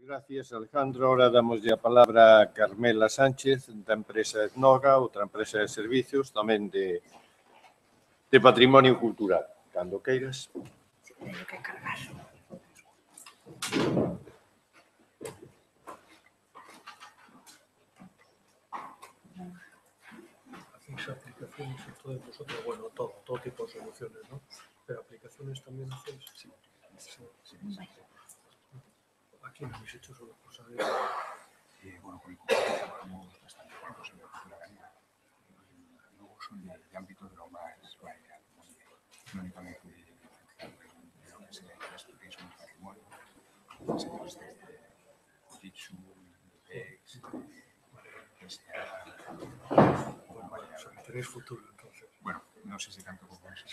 Gracias, Alejandro. Ahora damoslle a palabra a Carmela Sánchez, da empresa Etnoga, outra empresa de servicios, tamén de patrimonio cultural. Cando queiras. Teño que cargar. Hacéis aplicaciones y todo vosotros, bueno, todo tipo de soluciones, ¿no? Pero aplicaciones también hacéis. Sí. Aquí no habéis hecho solo cosas de... Bueno, con el concurso trabajamos bastante juntos en la cultura gallega. Luego son de ámbito de lo más variado, no únicamente de lo que sea turismo y patrimonio, enseñamos desde Jitsu, PEX, PSA, Bueno, tenéis futuro entonces. bueno, no sé si tanto como eso.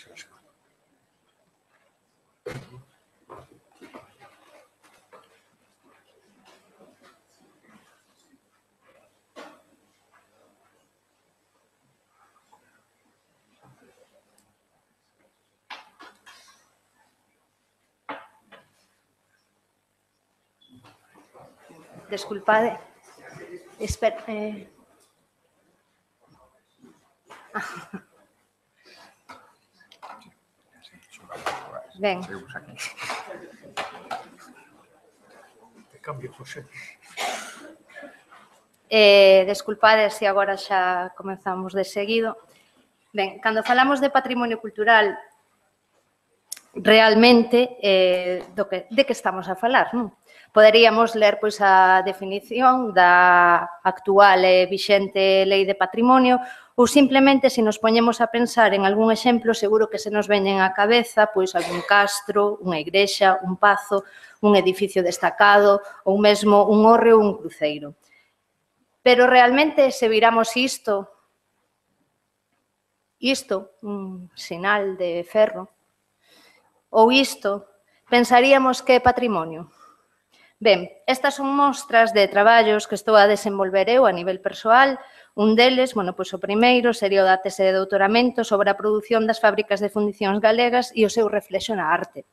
Desculpade. Espera. Ben. Seguimos aquí. Te cambio, José. Desculpade se agora xa comenzamos de seguido. Ben, cando falamos de patrimonio cultural, realmente de que estamos a falar, non? Poderíamos ler pois a definición da actual e vixente Lei de Patrimonio ou simplemente se nos poñemos a pensar en algún exemplo seguro que se nos veñen á cabeza pois algún castro, unha igrexa, un pazo, un edificio destacado ou mesmo un hórreo ou un cruceiro. Pero realmente se viramos isto, un sinal de ferro, ou isto, pensaríamos que é patrimonio. Ben, estas son mostras de traballos que estou a desenvolver eu a nivel persoal. Un deles, bueno, pois o primeiro sería o da tese de doutoramento sobre a produción das fábricas de fundicións galegas e o seu reflexo na arte.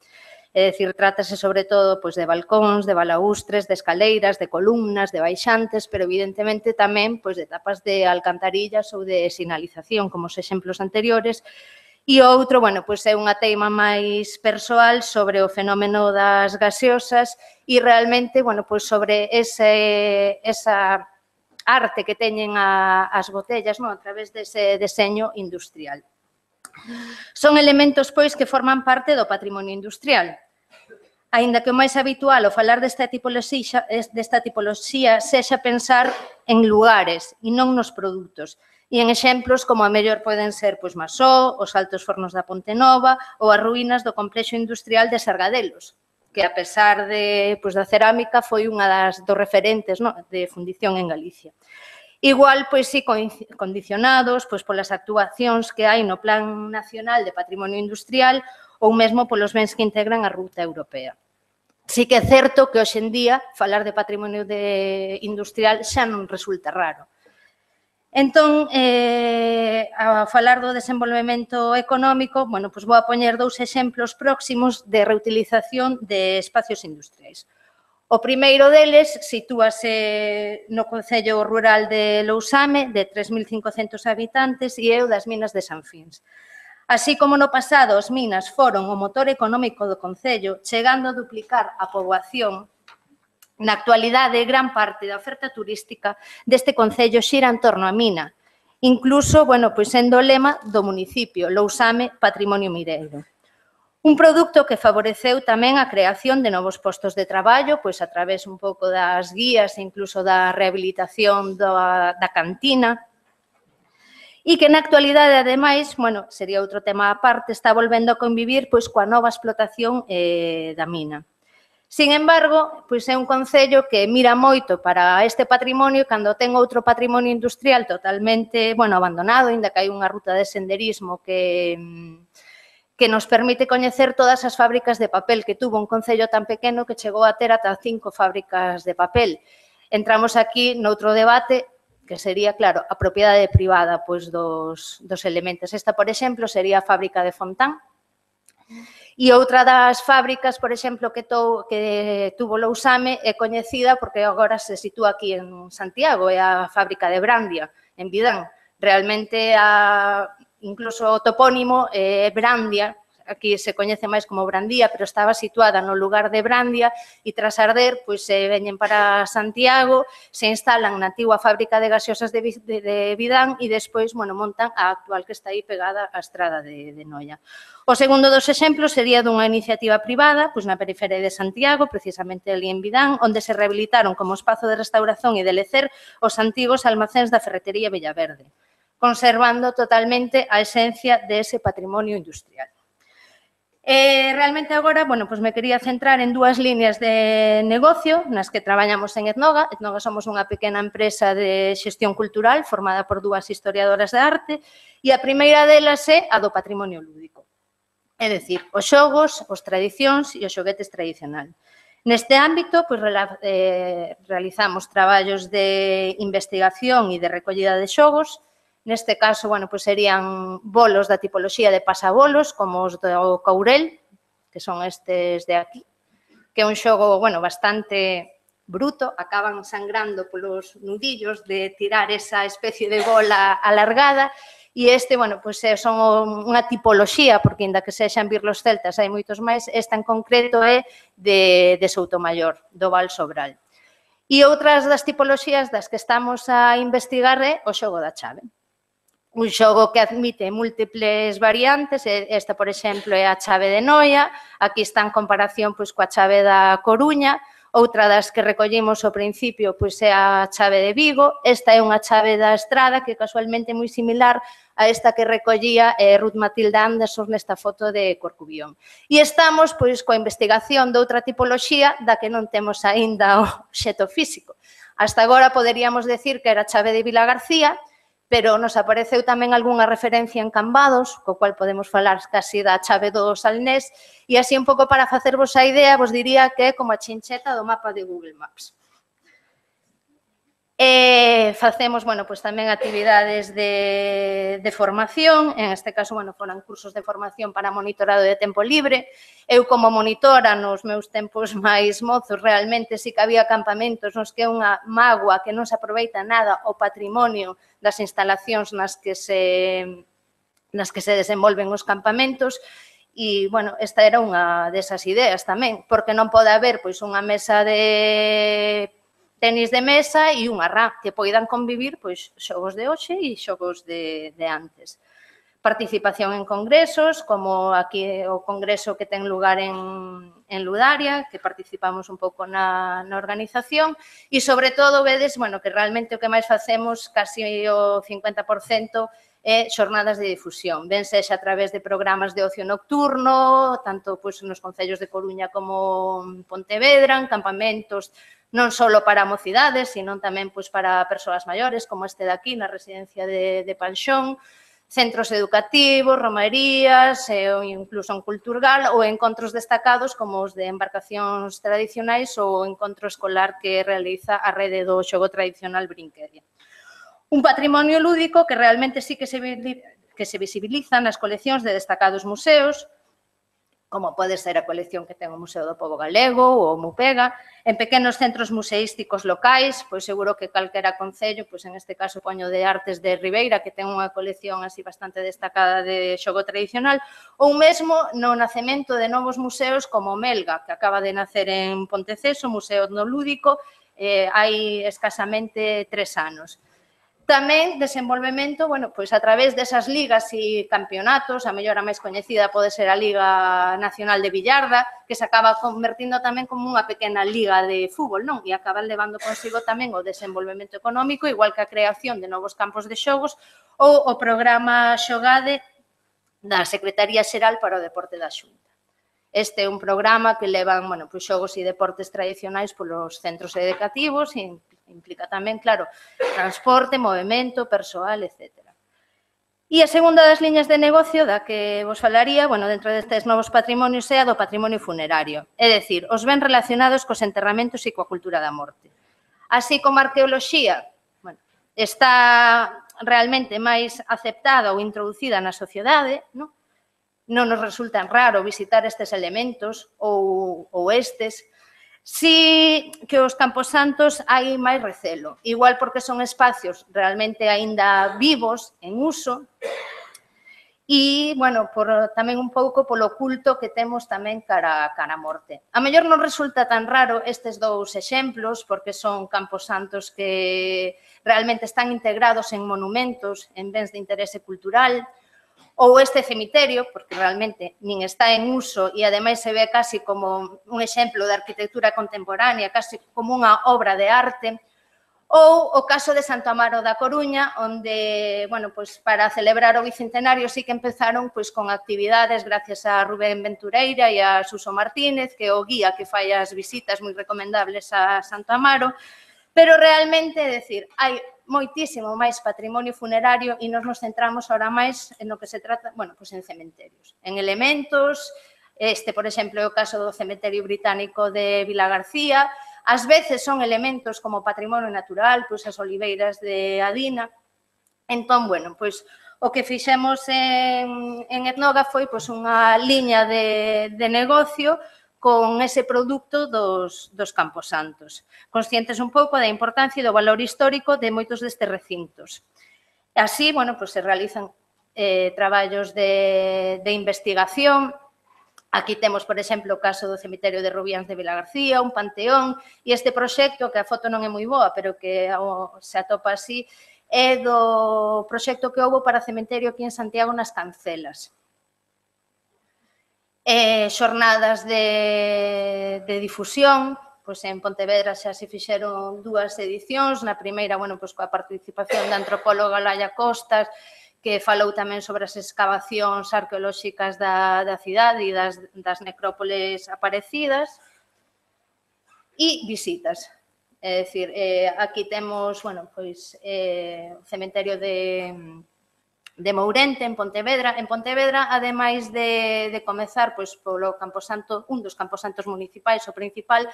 É dicir, trátase sobre todo pois, de balcóns, de balaústres, de escaleiras, de columnas, de baixantes, pero evidentemente tamén pois, de tapas de alcantarillas ou de sinalización, como os exemplos anteriores. E outro, bueno, pois é unha teima máis persoal sobre o fenómeno das gaseosas e realmente, bueno, pois sobre esa arte que teñen as botellas, non, a través dese deseño industrial. Son elementos, pois, que forman parte do patrimonio industrial. Aínda que o máis habitual ao falar desta tipoloxía sexa pensar en lugares e non nos produtos. E en exemplos como a mellor poden ser pois, Masó, os altos fornos da Ponte Nova ou as ruínas do complexo industrial de Sargadelos, que a pesar pois, da cerámica foi unha dos referentes de fundición en Galicia. Igual, pois, si, condicionados pois, polas actuacións que hai no Plan Nacional de Patrimonio Industrial ou mesmo polos bens que integran a ruta europea. Sí que é certo que hoxe en día falar de patrimonio industrial xa non resulta raro. Entón, a falar do desenvolvemento económico, bueno, pois vou a poñer dous exemplos próximos de reutilización de espacios industriais. O primeiro deles sitúase no concello rural de Lousame, de 3.500 habitantes, e é o das minas de San Fins. Así como no pasado as minas foron o motor económico do concello, chegando a duplicar a poboación, na actualidade, gran parte da oferta turística deste concello xira en torno á mina, incluso, bueno, pois sendo o lema do municipio, Lousame, Patrimonio Mineiro. Un produto que favoreceu tamén a creación de novos postos de traballo, pois a través un pouco das guías e incluso da rehabilitación da cantina, e que na actualidade, ademais, bueno, sería outro tema aparte, está volvendo a convivir pois coa nova explotación da mina. Sin embargo, pois é un concello que mira moito para este patrimonio cando ten outro patrimonio industrial totalmente, bueno, abandonado, ainda que hai unha ruta de senderismo que nos permite coñecer todas as fábricas de papel que tuvo un concello tan pequeno que chegou a ter ata 5 fábricas de papel. Entramos aquí noutro debate que sería, claro, a propiedade privada pois dos elementos. Esta, por exemplo, sería a fábrica de Fontán, E outra das fábricas, por exemplo, que tuvo Lousame é coñecida porque agora se sitúa aquí en Santiago, é a fábrica de Brandia, en Vidán. Realmente, incluso o topónimo é Brandia, aquí se coñece máis como Brandía, pero estaba situada no lugar de Brandia e tras arder, pois se veñen para Santiago, se instalan na antigua fábrica de gaseosas de Vidán e despois, bueno, montan a actual que está aí pegada á estrada de Noia. O segundo dos exemplos sería dunha iniciativa privada, pois na periferia de Santiago, precisamente ali en Vidán, onde se rehabilitaron como espazo de restauración e de lecer os antigos almacéns da ferretería Villaverde, conservando totalmente a esencia dese patrimonio industrial. Realmente agora, bueno, pues me quería centrar en dúas líneas de negocio nas que traballamos en Etnoga. Etnoga somos unha pequena empresa de xestión cultural formada por dúas historiadoras de arte e a primeira delas é a do patrimonio lúdico. É dicir, os xogos, os tradicións e os xoguetes tradicional. Neste ámbito, pues, realizamos traballos de investigación e de recollida de xogos. Neste caso, bueno, pues serían bolos da tipoloxía de pasabolos, como os do Courel, que son estes de aquí, que é un xogo, bueno, bastante bruto, acaban sangrando polos nudillos de tirar esa especie de bola alargada, e este, bueno, pues son unha tipoloxía, porque ainda que sexan birlos celtas, hai moitos máis, esta en concreto é de Soutomaior, do Val Sobral. E outras das tipoloxías das que estamos a investigar é o xogo da chave. Un xogo que admite múltiples variantes, esta, por exemplo, é a chave de Noia, aquí está en comparación pois, coa chave da Coruña, outra das que recollimos ao principio pois, é a chave de Vigo, esta é unha chave da Estrada que casualmente é moi similar a esta que recollía Ruth Matilda Anderson nesta foto de Corcubión. E estamos pois, coa investigación de outra tipoloxía da que non temos aínda o xeto físico. Hasta agora poderíamos decir que era a chave de Vila García, pero nos apareceu tamén algunha referencia en Cambados, co cual podemos falar casi da chave do Salnés, e así un pouco para facervos a idea, vos diría que é como a chincheta do mapa de Google Maps. Facemos, bueno, pues tamén actividades de formación, en este caso, bueno, foran cursos de formación para monitorado de tempo libre. Eu, como monitora, nos meus tempos máis mozos, realmente sí que había campamentos nos que é unha mágoa que non se aproveita nada o patrimonio das instalacións nas que se desenvolven os campamentos. E, bueno, esta era unha desas ideas tamén, porque non pode haber pois unha mesa de tenis de mesa e unha rá que poidan convivir pois xogos de hoxe e xogos de antes. Participación en congresos, como aquí o congreso que ten lugar en Ludaria, que participamos un pouco na organización, e sobre todo vedes, bueno, que realmente o que máis facemos, casi o 50%, é xornadas de difusión, ben sexa a través de programas de ocio nocturno, tanto pois, nos concellos de Coruña como Pontevedra, en campamentos non só para mocidades, sino tamén pois, para persoas maiores, como este de aquí, na residencia de Panxón, centros educativos, romarías, ou incluso un culturgal, ou encontros destacados como os de embarcacións tradicionais ou o encontro escolar que realiza a rede do xogo tradicional Brinquedia. Un patrimonio lúdico que realmente sí que se visibiliza nas coleccións de destacados museos, como pode ser a colección que ten o Museo do Pobo Galego ou o Mupega, en pequenos centros museísticos locais, pois seguro que calquera concello, pois en este caso poño de Artes de Ribeira, que ten unha colección así bastante destacada de xogo tradicional, ou mesmo no nacemento de novos museos como Melga, que acaba de nacer en Ponteceso, Museo Etnolúdico, hai escasamente 3 anos. Tamén desenvolvemento, bueno, pois a través desas ligas e campeonatos, a mellor a máis coñecida pode ser a Liga Nacional de Villarda, que se acaba convertindo tamén como unha pequena liga de fútbol, non? E acaba levando consigo tamén o desenvolvemento económico, igual que a creación de novos campos de xogos ou o programa Xogade da Secretaría Xeral para o Deporte da Xunta. Este é un programa que levan, bueno, pois xogos e deportes tradicionais polos centros educativos e implica tamén, claro, transporte, movimento, persoal, etc. E a segunda das liñas de negocio da que vos falaría, bueno, dentro destes novos patrimonios, é a do patrimonio funerario, é dicir, os ben relacionados cos enterramentos e coa cultura da morte. Así como a arqueoloxía, bueno, está realmente máis aceptada ou introducida na sociedade, non? non nos resultan raro visitar estes elementos ou estes. Si que os camposantos hai máis recelo, igual porque son espacios realmente aínda vivos, en uso, e, bueno, tamén un pouco polo culto que temos tamén cara a morte. A mellor non resulta tan raro estes dous exemplos, porque son camposantos que realmente están integrados en monumentos, en bens de interese cultural, ou este cemiterio, porque realmente nin está en uso e ademais se ve casi como un exemplo de arquitectura contemporánea, casi como unha obra de arte, ou o caso de Santo Amaro da Coruña, onde, bueno, pois para celebrar o bicentenario sí que empezaron pois con actividades gracias a Rubén Ventureira e a Suso Martínez, que é o guía que fai as visitas moi recomendables a Santo Amaro, pero realmente, é dicir, hai moitísimo máis patrimonio funerario e nos centramos ahora máis en o que se trata, bueno, pois en cementerios, en elementos. Por exemplo, é o caso do cementerio británico de Vilagarcía. Ás veces son elementos como patrimonio natural, pois as oliveiras de Adina. Entón, bueno, pois o que fixemos en Etnoga foi pois unha liña de negocio con ese produto dos camposantos, conscientes un pouco da importancia e do valor histórico de moitos destes recintos. Así, bueno, pois se realizan traballos de investigación. Aquí temos, por exemplo, o caso do cemiterio de Rubiáns de Vilagarcía, un panteón, e este proxecto, que a foto non é moi boa, pero que se atopa así, é do proxecto que houve para o cementerio aquí en Santiago nas Cancelas. Xornadas de difusión, pois en Pontevedra xa se fixeron 2 edicións, na primeira, bueno, pois coa participación da antropóloga Laia Costas, que falou tamén sobre as excavacións arqueolóxicas da cidade e das necrópoles aparecidas, e visitas. É dicir, aquí temos, bueno, pois, o cementerio de Mourente, en Pontevedra. En Pontevedra, ademais de comezar pois polo camposanto, un dos camposantos municipais, o principal,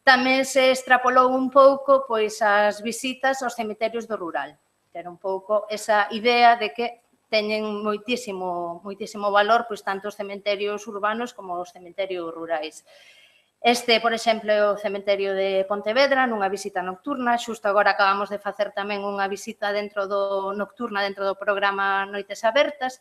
tamén se extrapolou un pouco pois as visitas aos cementerios do rural. Era un pouco esa idea de que teñen moitísimo valor pois tanto os cementerios urbanos como os cementerios rurais. Por exemplo, é o cementerio de Pontevedra, nunha visita nocturna. Xusto agora acabamos de facer tamén unha visita nocturna dentro do programa Noites Abertas.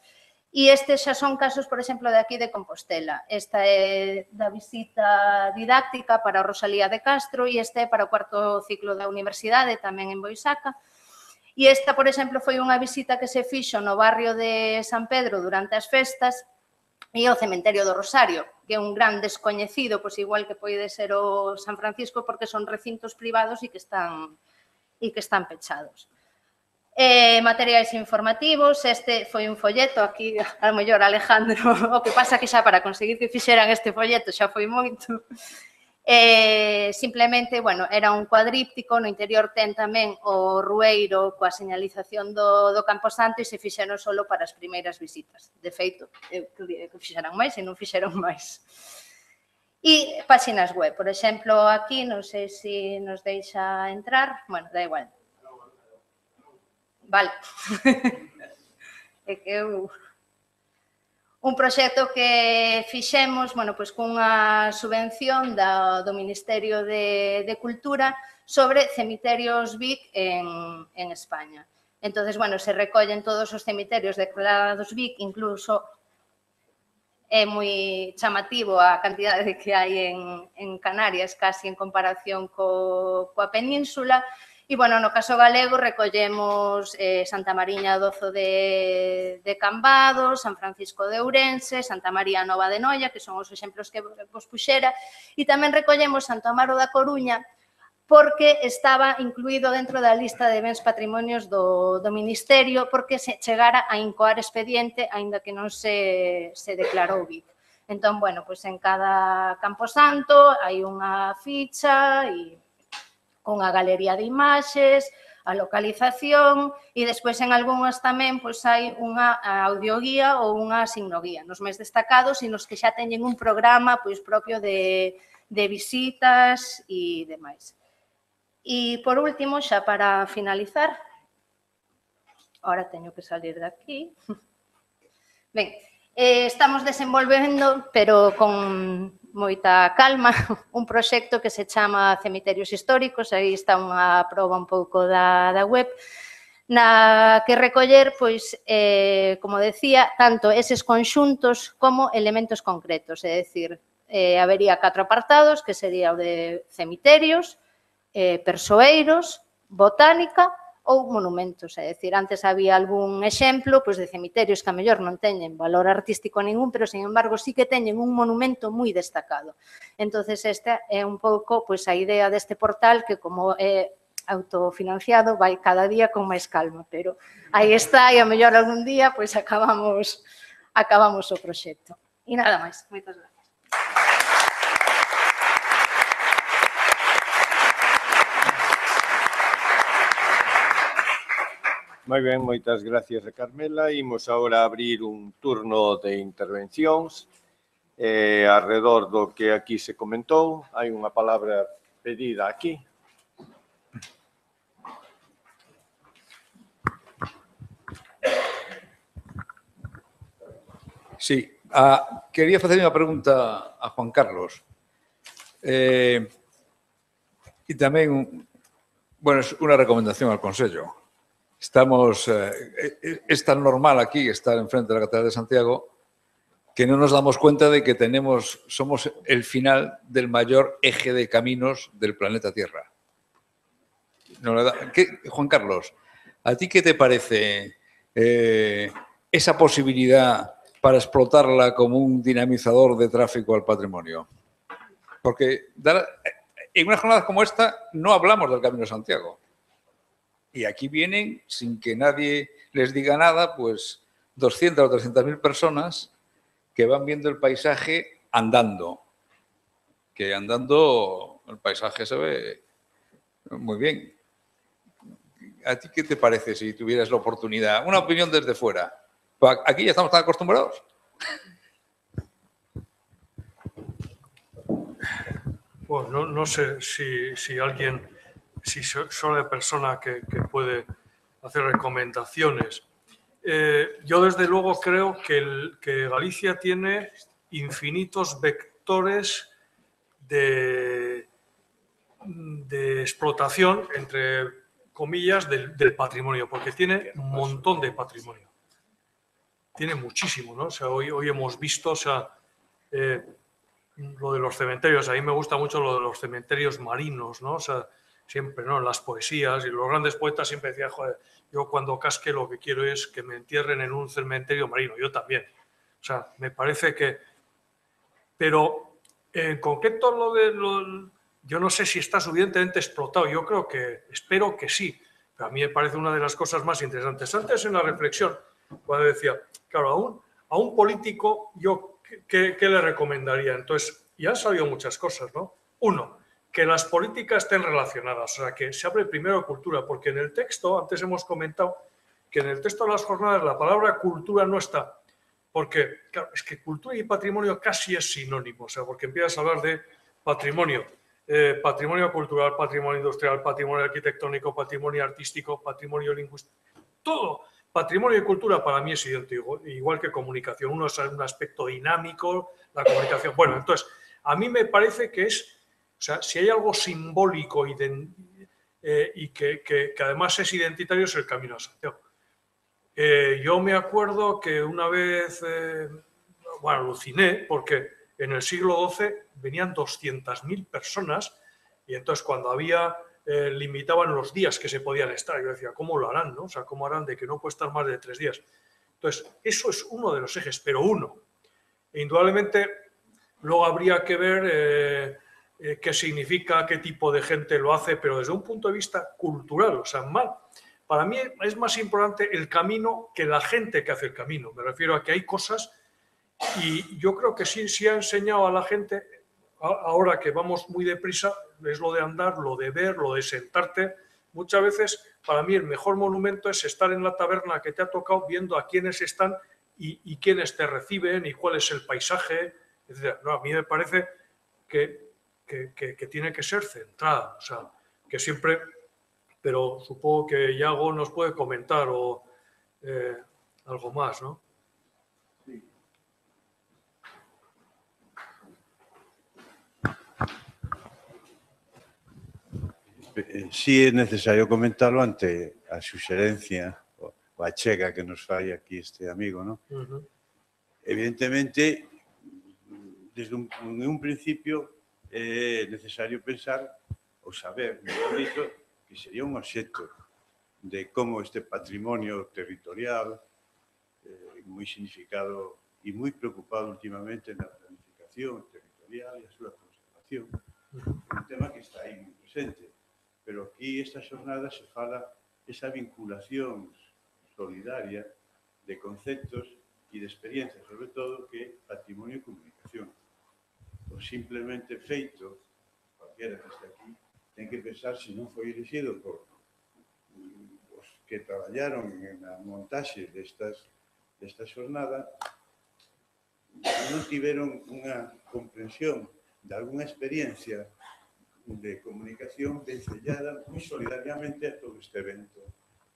E estes xa son casos, por exemplo, de aquí de Compostela. Esta é da visita didáctica para Rosalía de Castro e este é para o 4º ciclo da universidade, tamén en Boisaca. E esta, por exemplo, foi unha visita que se fixo no barrio de San Pedro durante as festas e o cementerio do Rosario, que é un gran descoñecido, pois igual que pode ser o San Francisco, porque son recintos privados e que están pechados. Materiais informativos, este foi un folleto, aquí, a mellor, Alejandro, o que pasa que xa para conseguir que fixeran este folleto xa foi moito. Simplemente, bueno, era un cuadríptico, no interior ten tamén o rueiro coa señalización do camposanto e se fixeron solo para as primeiras visitas. De feito, eu quería que fixeran máis e non fixeron máis. E páxinas web, por exemplo, aquí, non sei se nos deixa entrar, bueno, da igual. Vale. É que eu... Un proxecto que fixemos, bueno, pois cunha subvención do Ministerio de Cultura sobre cemiterios BIC en España. Entonces, bueno, se recollen todos os cemiterios declarados BIC, incluso é moi chamativo a cantidade que hai en Canarias, casi en comparación coa península. E, bueno, no caso galego recollemos Santa Mariña Dozo de Cambados, San Francisco de Ourense, Santa María Nova de Noia, que son os exemplos que vos puxera, e tamén recollemos Santo Amaro da Coruña, porque estaba incluído dentro da lista de bens patrimonios do Ministerio, porque se chegara a incoar expediente, aínda que non se declarou BIC. Entón, bueno, pois en cada camposanto hai unha ficha e unha galería de imaxes, a localización e despois en algunhas tamén pois hai unha audioguía ou unha signoguía, nos máis destacados e nos que xa teñen un programa pois propio de visitas e demais. E por último, xa para finalizar, ahora teño que salir de aquí. Ben, Estamos desenvolvendo, pero con moita calma, un proxecto que se chama Cemiterios Históricos, aí está unha proba un pouco da web, na que recoller, pois, como decía, tanto eses conxuntos como elementos concretos, é dicir, habería 4 apartados, que sería o de cemiterios, persoeiros, botánica ou monumentos, é dicir, antes había algún exemplo pois, de cemiterios que a mellor non teñen valor artístico ningún, pero, sin embargo, sí que teñen un monumento moi destacado. Entonces, esta é un pouco pois, a idea deste portal que, como é autofinanciado, vai cada día con máis calma, pero aí está, e a mellor algún día pois, acabamos o proxecto. E nada máis. Moitas gracias. Moi ben, moitas gracias a Carmela. Imos agora abrir un turno de intervencións alrededor do que aquí se comentou. Hai unha palabra pedida aquí. Sí, quería facer unha pregunta a Juan Carlos. E tamén, bueno, es unha recomendación ao Consello. Estamos, es tan normal aquí estar enfrente de la Catedral de Santiago que no nos damos cuenta de que somos el final del mayor eje de caminos del planeta Tierra. Juan Carlos, ¿a ti qué te parece esa posibilidad para explotarla como un dinamizador de tráfico al patrimonio? Porque en una jornada como esta no hablamos del Camino de Santiago. Y aquí vienen, sin que nadie les diga nada, pues 200 o 300.000 personas que van viendo el paisaje andando. Que andando el paisaje se ve muy bien. ¿A ti qué te parece si tuvieras la oportunidad? Una opinión desde fuera. Aquí ya estamos tan acostumbrados. Bueno, no sé si alguien... si soy la persona que puede hacer recomendaciones. Yo, desde luego, creo que Galicia tiene infinitos vectores de explotación, entre comillas, del patrimonio, porque tiene un montón de patrimonio. Tiene muchísimo, ¿no? O sea, hoy hemos visto, o sea, lo de los cementerios. A mí me gusta mucho lo de los cementerios marinos, ¿no? O sea, siempre, ¿no? En las poesías, y los grandes poetas siempre decían, joder, yo cuando casque lo que quiero es que me entierren en un cementerio marino. Yo también. O sea, me parece que... Pero, en concreto, yo no sé si está suficientemente explotado. Yo creo que... Espero que sí. Pero a mí me parece una de las cosas más interesantes. Antes, en la reflexión, cuando decía, claro, a un político, yo, ¿qué le recomendaría? Entonces, ya han salido muchas cosas, ¿no? Uno, que las políticas estén relacionadas, o sea, que se hable primero cultura, porque en el texto, antes hemos comentado que en el texto de las jornadas la palabra cultura no está, porque, claro, es que cultura y patrimonio casi es sinónimo, o sea, porque empiezas a hablar de patrimonio, patrimonio cultural, patrimonio industrial, patrimonio arquitectónico, patrimonio artístico, patrimonio lingüístico, todo. Patrimonio y cultura para mí es idéntico, igual que comunicación. Uno es un aspecto dinámico, la comunicación. Bueno, entonces, a mí me parece que es... O sea, si hay algo simbólico y que además es identitario, es el Camino a Santiago. Yo me acuerdo que una vez, bueno, aluciné, porque en el siglo XII venían 200.000 personas y entonces cuando limitaban los días que se podían estar, yo decía, ¿cómo lo harán? ¿No? O sea, ¿cómo harán de que no puede estar más de 3 días? Entonces, eso es uno de los ejes, pero uno. E indudablemente, luego habría que ver... qué significa, qué tipo de gente lo hace, pero desde un punto de vista cultural, o sea, para mí es más importante el camino que la gente que hace el camino. Me refiero a que hay cosas y yo creo que sí ha enseñado a la gente, ahora que vamos muy deprisa, es lo de andar, lo de ver, lo de sentarte. Muchas veces, para mí, el mejor monumento es estar en la taberna que te ha tocado viendo a quiénes están y quiénes te reciben y cuál es el paisaje, etc. No, a mí me parece que tiene que ser centrada, o sea, que siempre, pero supongo que Iago nos puede comentar o algo más, ¿no? Sí. Sí é necesario comentarlo ante a suxerencia ou a chega que nos fai aquí este amigo, non? Evidentemente, desde un principio é necesario pensar ou saber, mellor dito, que sería un obxecto de como este patrimonio territorial moi significado e moi preocupado últimamente na planificación territorial e a súa conservación. É un tema que está aí moi presente. Pero aquí esta xornada se fala esa vinculación solidaria de conceptos e de experiencias, sobre todo, que é patrimonio e comunicación. O simplemente feito, cualquiera que este aquí, ten que pensar se non foi elegido por os que traballaron na montaxe desta xornada, non tiveron unha comprensión de alguna experiencia de comunicación vencellada moi solidariamente a todo este evento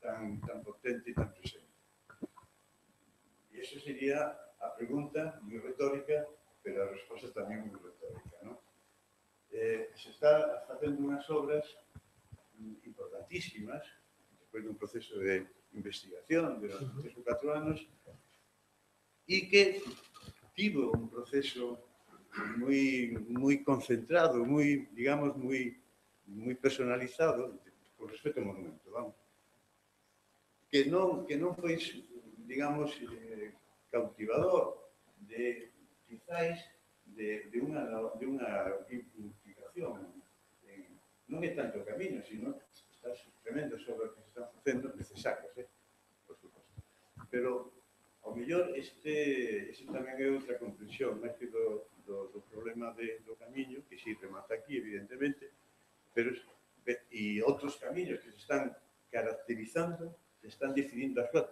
tan potente e tan presente. E esa sería a pregunta moi retórica, pero a resposta tamén moi retórica, non? Se está facendo unhas obras importantísimas, despois dun proceso de investigación de 3 ou 4 anos, e que tivo un proceso moi concentrado, moi, digamos, moi personalizado con respecto ao monumento, vamos. Que non foi, digamos, cautivador de, quizáis, de unha implicación. Non é tanto o camiño, sino estas tremendas obras que se están facendo necesarias, por suposto. Pero, ao mellor, este tamén é outra comprensión, máis que do problema do camiño, que si remata aquí, evidentemente, pero e outros camiños que se están caracterizando, se están definindo a súa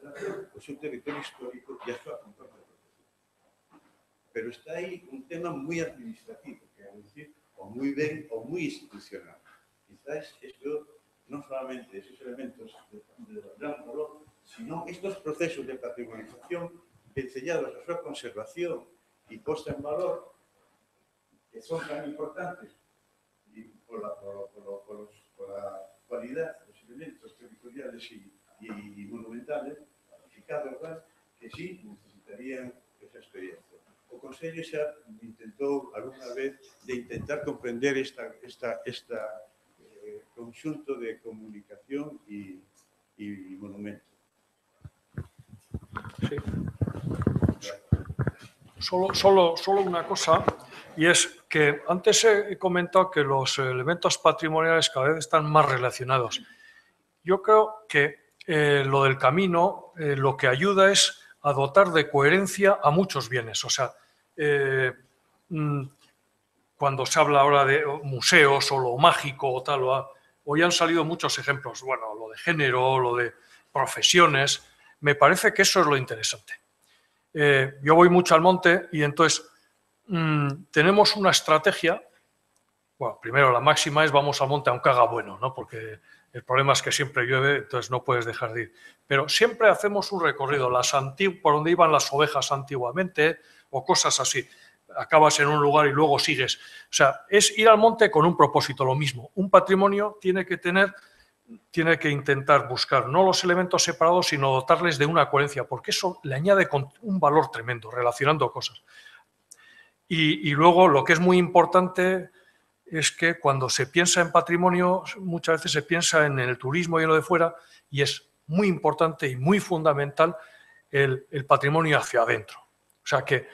o seu territorio histórico e a súa contorna de protección. Pero está aí un tema moi administrativo, que é dicir, ou moi ben, ou moi institucional. Quizás isto non solamente esos elementos de gran valor, sino estos procesos de patrimonización vencellados a súa conservación e posta en valor, que son tan importantes por la cualidad dos elementos territoriales y monumentales, planificados, que sí necesitarían esa experiencia. O Consello xa intentou alguna vez de intentar comprender esta conxunto de comunicación y monumento. Sí. Solo una cosa, y es que antes he comentado que los elementos patrimoniales cada vez están más relacionados. Yo creo que lo del camino lo que ayuda es a dotar de coherencia a muchos bienes. O sea, cuando se habla ahora de museos o lo mágico o tal, hoy han salido muchos ejemplos, bueno, lo de género, lo de profesiones, me parece que eso es lo interesante. Yo voy mucho al monte y entonces tenemos una estrategia. Bueno, primero la máxima es vamos al monte aunque haga bueno, ¿no? Porque el problema es que siempre llueve, entonces no puedes dejar de ir. Pero siempre hacemos un recorrido, por donde iban las ovejas antiguamente o cosas así. Acabas en un lugar y luego sigues. O sea, es ir al monte con un propósito, lo mismo. Un patrimonio tiene que intentar buscar no los elementos separados, sino dotarles de una coherencia, porque eso le añade un valor tremendo, relacionando cosas. Y luego lo que es muy importante es que cuando se piensa en patrimonio, muchas veces se piensa en el turismo y en lo de fuera, y es muy importante y muy fundamental el patrimonio hacia adentro. O sea, que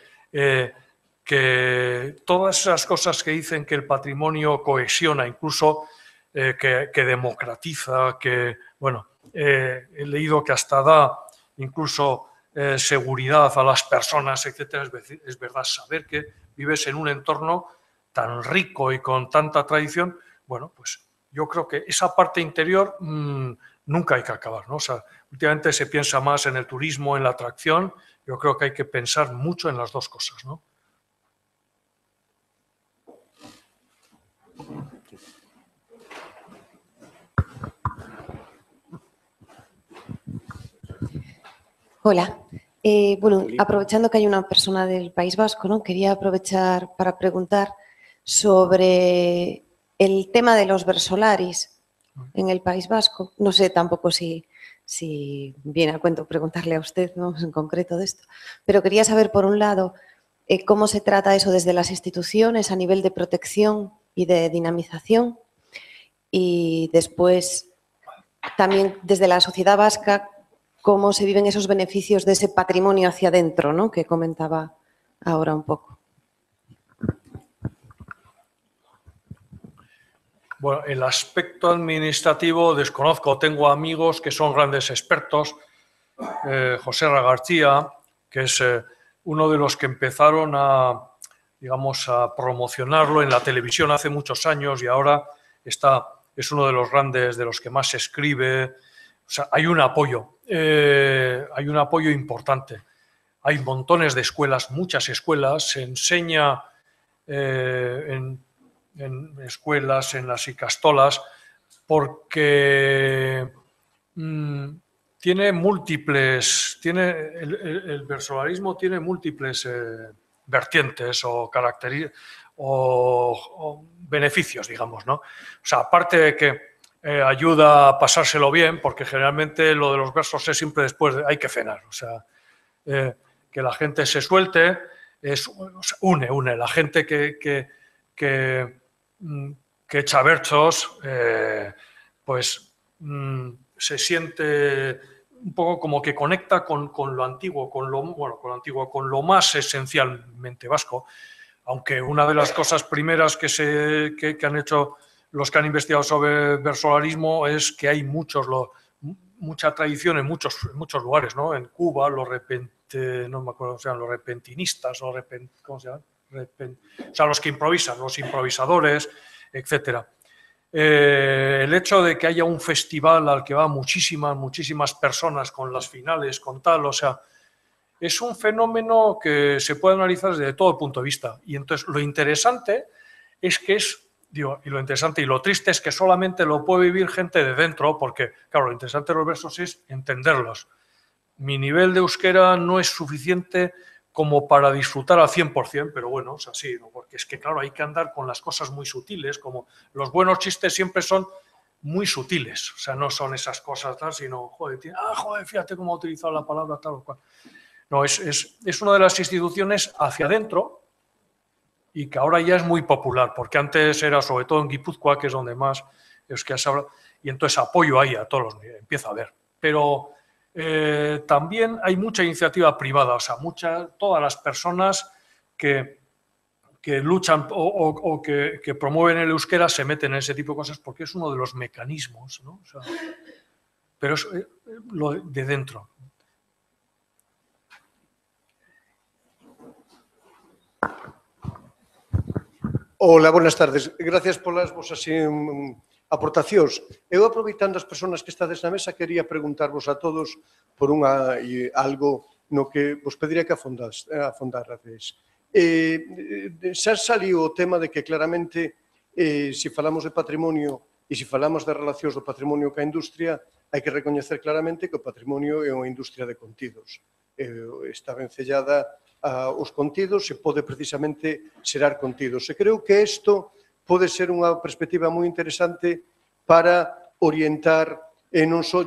todas esas cosas que dicen que el patrimonio cohesiona, incluso que democratiza, que, bueno, he leído que hasta da incluso seguridad a las personas, etcétera. Es verdad, saber que vives en un entorno tan rico y con tanta tradición, bueno, pues yo creo que esa parte interior nunca hay que acabar, ¿no? O sea, últimamente se piensa más en el turismo, en la atracción, yo creo que hay que pensar mucho en las dos cosas, ¿no? Hola. Bueno, aprovechando que hay una persona del País Vasco, ¿no? Quería aprovechar para preguntar sobre el tema de los versolaris. en el País Vasco. No sé tampoco si viene a cuento preguntarle a usted, ¿no?, en concreto de esto, pero quería saber, por un lado, cómo se trata eso desde las instituciones a nivel de protección y de dinamización, y después también desde la sociedad vasca, cómo se viven esos beneficios de ese patrimonio hacia adentro, ¿no?, que comentaba ahora un poco. Bueno, el aspecto administrativo desconozco. Tengo amigos que son grandes expertos. José García, que es uno de los que empezaron digamos, a promocionarlo en la televisión hace muchos años, y ahora es uno de los grandes, de los que más escribe. O sea, hay un apoyo importante. Hay montones de escuelas, muchas escuelas, se enseña en escuelas, en las icastolas, porque el versolarismo tiene múltiples vertientes o beneficios, digamos, ¿no? O sea, aparte de que ayuda a pasárselo bien, porque generalmente lo de los versos es siempre después hay que cenar, o sea, que la gente se suelte, une la gente que echa versos, pues se siente un poco como que conecta con lo antiguo, con lo más esencialmente vasco, aunque una de las cosas primeras que han hecho los que han investigado sobre versolarismo es que hay mucha tradición en muchos lugares, ¿no? En Cuba, no me acuerdo, o sea, los repentinistas, ¿cómo se llama? O sea, los que improvisan, los improvisadores, etcétera. El hecho de que haya un festival al que van muchísimas personas con las finales, con tal, o sea, es un fenómeno que se puede analizar desde todo punto de vista. Y entonces lo interesante es que y lo interesante y lo triste es que solamente lo puede vivir gente de dentro, porque, claro, lo interesante de los versos es entenderlos. Mi nivel de euskera no es suficiente como para disfrutar al 100%, pero bueno, es así, ¿no? Porque es que, claro, hay que andar con las cosas muy sutiles, como los buenos chistes siempre son muy sutiles, o sea, no son esas cosas tal, sino, joder, fíjate cómo ha utilizado la palabra tal o cual. No, es una de las instituciones hacia adentro y que ahora ya es muy popular, porque antes era sobre todo en Guipúzcoa, que es donde más es que se habla, y entonces apoyo ahí a todos los niveles, empieza a haber. Pero también hay mucha iniciativa privada, o sea, todas las personas que luchan o que promueven el euskera se meten en ese tipo de cosas porque es uno de los mecanismos, ¿no? O sea, pero es lo de dentro. Hola, buenas tardes. Gracias polas vosas aportacións. Eu, aproveitando as persoas que estades na mesa, quería preguntarvos a todos por algo no que vos pediría que afondarades. Xa saliu o tema de que claramente, se falamos de patrimonio e se falamos das relacións do patrimonio ca industria, hai que recoñecer claramente que o patrimonio é unha industria de contidos. Está vencellada aos contidos e pode precisamente xerar contidos. E creo que isto pode ser unha perspectiva moi interesante para orientar non só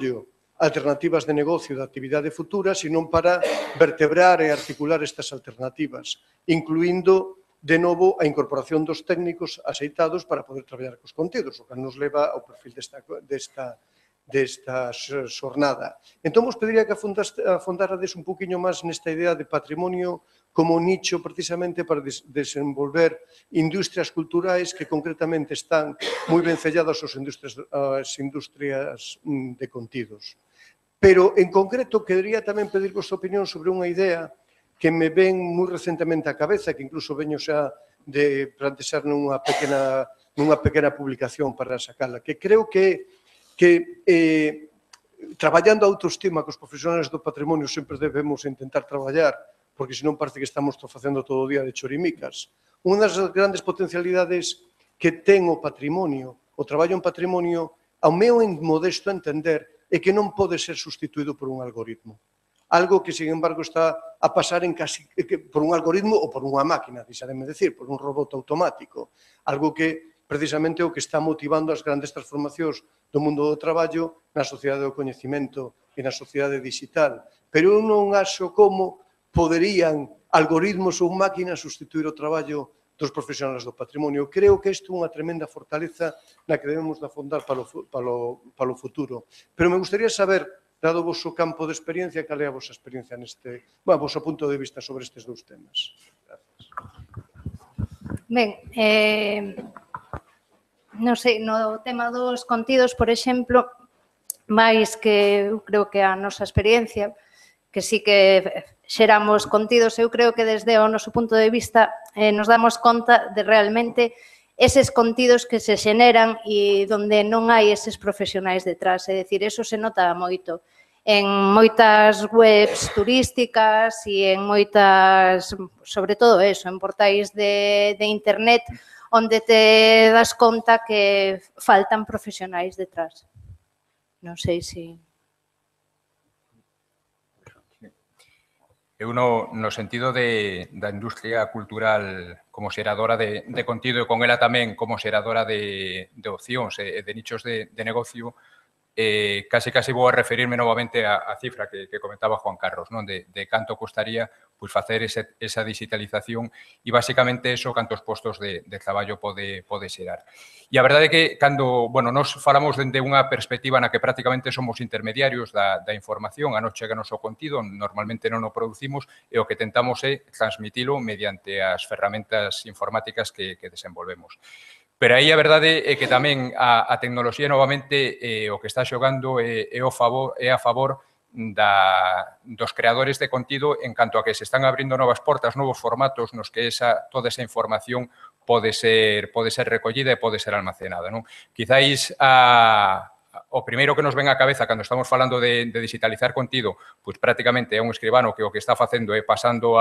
alternativas de negocio de actividade futura, sino para vertebrar e articular estas alternativas, incluindo, de novo, a incorporación dos técnicos axeitados para poder traballar cos contidos, o que nos leva ao perfil desta xornada. Entón, vos pediría que afondarades un poquinho máis nesta idea de patrimonio como nicho precisamente para desenvolver industrias culturais que concretamente están moi vencelladas ás industrias de contidos. Pero, en concreto, quería tamén pedir vosa opinión sobre unha idea que me ven moi recentemente á cabeza, que incluso veño xa de plantexar nunha pequena publicación para sacala, que creo que traballando a autoestima que os profesionales do patrimonio sempre debemos intentar traballar, porque senón parece que estamos facendo todo o día de chorimicas. Unha das grandes potencialidades que ten o patrimonio, o traballo en patrimonio, ao meu modesto entender, é que non pode ser sustituído por un algoritmo. Algo que, sin embargo, está a pasar por un algoritmo ou por unha máquina, deixareme decir, por un robot automático. Algo que precisamente o que está motivando as grandes transformacións do mundo do traballo na sociedade do coñecemento e na sociedade digital. Pero eu non acho como poderían algoritmos ou máquinas sustituir o traballo dos profesionales do patrimonio. Creo que isto é unha tremenda fortaleza na que debemos de afondar para o futuro. Pero me gustaría saber, dado o vosso campo de experiencia, cal é a vosa experiencia neste, o vosso punto de vista sobre estes dous temas. Gracias. Ben, non sei, no tema dos contidos, por exemplo, máis que eu creo que a nosa experiencia, que sí que xeramos contidos, eu creo que desde o noso punto de vista nos damos conta de realmente eses contidos que se xeneran e donde non hai eses profesionais detrás. É dicir, eso se nota moito en moitas webs turísticas e en moitas, sobre todo eso, en portais de internet, onde te das conta que faltan profesionais detrás. Non sei se... Eu no sentido da industria cultural como xeradora de contido e con ela tamén como xeradora de opcións e de nichos de negocio, casi vou a referirme novamente a cifra que comentaba Juan Carlos, non? De canto costaría pois facer esa digitalización e basicamente eso cantos postos de traballo pode xerar. E a verdade é que cando, nos falamos dende unha perspectiva na que prácticamente somos intermediarios da información, a nos chega noso contido, normalmente non o producimos e o que tentamos é transmitilo mediante as ferramentas informáticas que desenvolvemos. Pero aí a verdade é que tamén a tecnoloxía novamente o que está xogando é a favor dos creadores de contido en canto a que se están abrindo novas portas, novos formatos nos que toda esa información pode ser recollida e pode ser almacenada. Quizáis o primeiro que nos ven á cabeza cando estamos falando de digitalizar contido, pois prácticamente é un escribano que o que está facendo é pasando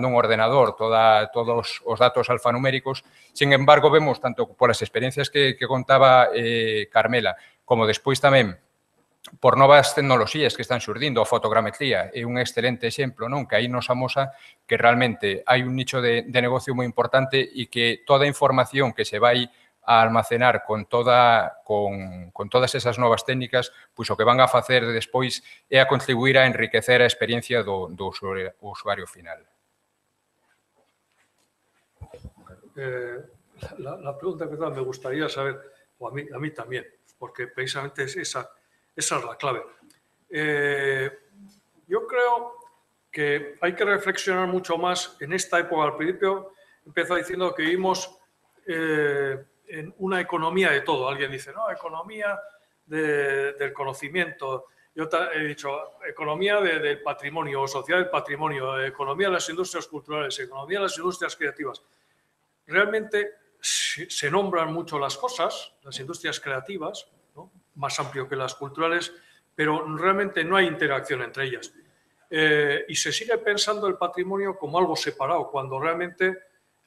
un ordenador todos os datos alfanuméricos. Sin embargo, vemos, tanto polas experiencias que contaba Carmela, como despois tamén por novas tecnoloxías que están xurdindo, a fotogrametría é un excelente exemplo, non? Que aí nos amosa que realmente hai un nicho de negocio moi importante e que toda a información que se vai a almacenar con todas esas novas técnicas, pois o que van a facer despois é a contribuir a enriquecer a experiencia do usuario final. La pregunta que me gustaría saber, o a mí también, porque precisamente esa es la clave. Yo creo que hay que reflexionar mucho más en esta época. Al principio empezó diciendo que vivimos en una economía de todo. Alguien dice, no, economía del conocimiento. Yo he dicho economía del patrimonio o sociedad del patrimonio, economía de las industrias culturales, economía de las industrias creativas. Realmente se nombran mucho las cosas, las industrias creativas, ¿no? Más amplio que las culturales, pero realmente no hay interacción entre ellas. Y se sigue pensando el patrimonio como algo separado, cuando realmente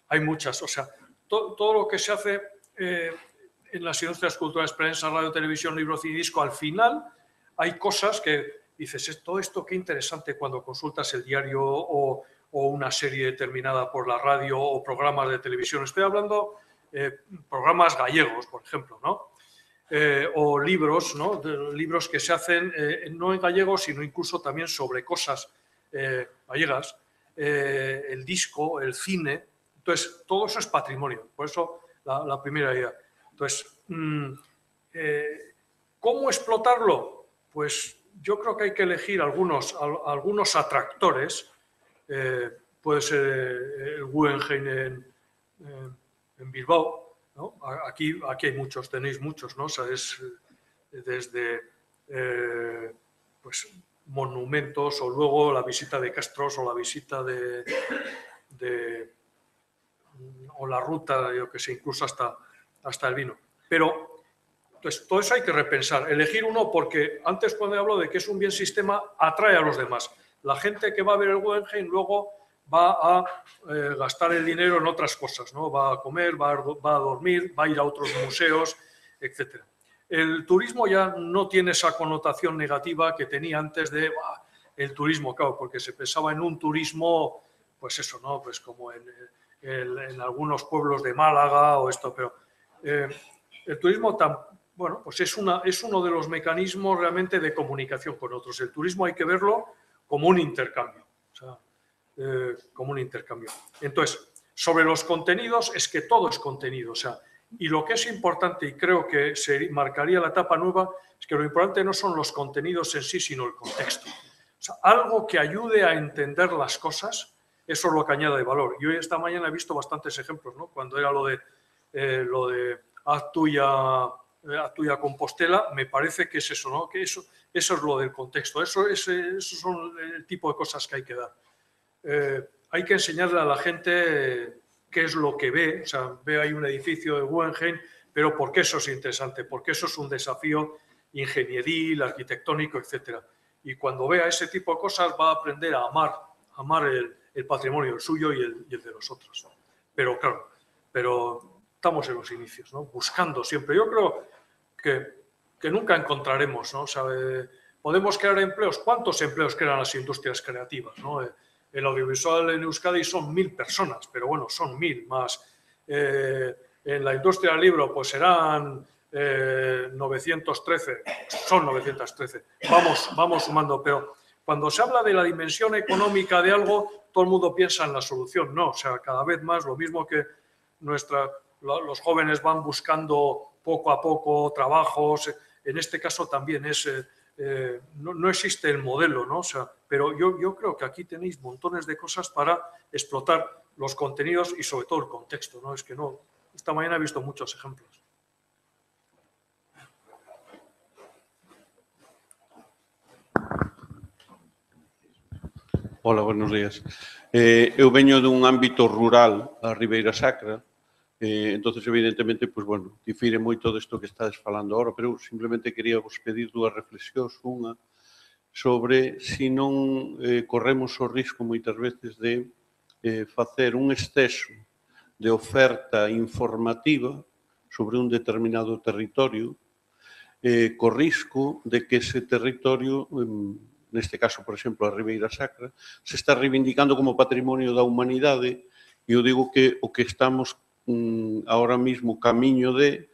hay muchas. O sea, todo lo que se hace en las industrias culturales, prensa, radio, televisión, libro, cine, disco, al final hay cosas que dices, todo esto qué interesante cuando consultas el diario o una serie determinada por la radio o programas de televisión. Estoy hablando programas gallegos, por ejemplo, ¿no? O libros, ¿no? Libros que se hacen no en gallego, sino incluso también sobre cosas gallegas, el disco, el cine. Entonces, todo eso es patrimonio. Por eso, la primera idea. Entonces, ¿cómo explotarlo? Pues yo creo que hay que elegir algunos atractores. Puede ser el Guggenheim en Bilbao, ¿no? Aquí hay muchos, tenéis muchos, ¿no? O sea, es desde pues, monumentos o luego la visita de Castros o la visita o la ruta, yo que sé, incluso hasta el vino. Pero entonces, todo eso hay que repensar, elegir uno porque antes cuando hablo de que es un bien sistema atrae a los demás. La gente que va a ver el Guggenheim luego va a gastar el dinero en otras cosas, ¿no? Va a comer, va a dormir, va a ir a otros museos, etc. El turismo ya no tiene esa connotación negativa que tenía antes de el turismo, claro, porque se pensaba en un turismo, pues eso, ¿no? Pues como en en algunos pueblos de Málaga o esto, pero el turismo bueno, pues es uno de los mecanismos realmente de comunicación con otros. El turismo hay que verlo como un intercambio, o sea, como un intercambio. Entonces, sobre los contenidos, es que todo es contenido, o sea, y lo que es importante, y creo que se marcaría la etapa nueva, es que lo importante no son los contenidos en sí, sino el contexto. O sea, algo que ayude a entender las cosas, eso es lo que añade valor. Yo esta mañana he visto bastantes ejemplos, ¿no? Cuando era lo de haz tuya Compostela, me parece que es eso, ¿no? Que eso es lo del contexto, esos son el tipo de cosas que hay que dar. Hay que enseñarle a la gente qué es lo que ve, o sea, ve ahí un edificio de Guggenheim, pero ¿por qué eso es interesante? Porque eso es un desafío ingenieril, arquitectónico, etcétera. Y cuando vea ese tipo de cosas va a aprender a amar el patrimonio, el suyo y el de los otros. Pero claro, estamos en los inicios, ¿no? Buscando siempre. Yo creo que nunca encontraremos, ¿no? O sea, podemos crear empleos. ¿Cuántos empleos crean las industrias creativas, ¿no? El audiovisual en Euskadi son 1000 personas, pero bueno, son 1000 más. En la industria del libro pues serán 913, son 913. Vamos sumando, pero cuando se habla de la dimensión económica de algo, todo el mundo piensa en la solución. No, o sea, cada vez más lo mismo que los jóvenes van buscando poco a poco trabajos. En este caso también no existe el modelo, ¿no? O sea, pero yo creo que aquí tenéis montones de cosas para explotar los contenidos y sobre todo el contexto, ¿no? Es que no, esta mañana he visto muchos ejemplos. Hola, buenos días. Eu veño dun ámbito rural, a Ribeira Sacra, entonces, evidentemente, pues, bueno, difire moito desto que estades falando agora, pero eu simplemente quería vos pedir dúas reflexións. Unha, sobre se non corremos o risco moitas veces de facer un exceso de oferta informativa sobre un determinado territorio, co risco de que ese territorio, neste caso, por exemplo, a Ribeira Sacra, se está reivindicando como patrimonio da humanidade, e eu digo que o que estamos ahora mismo camiño de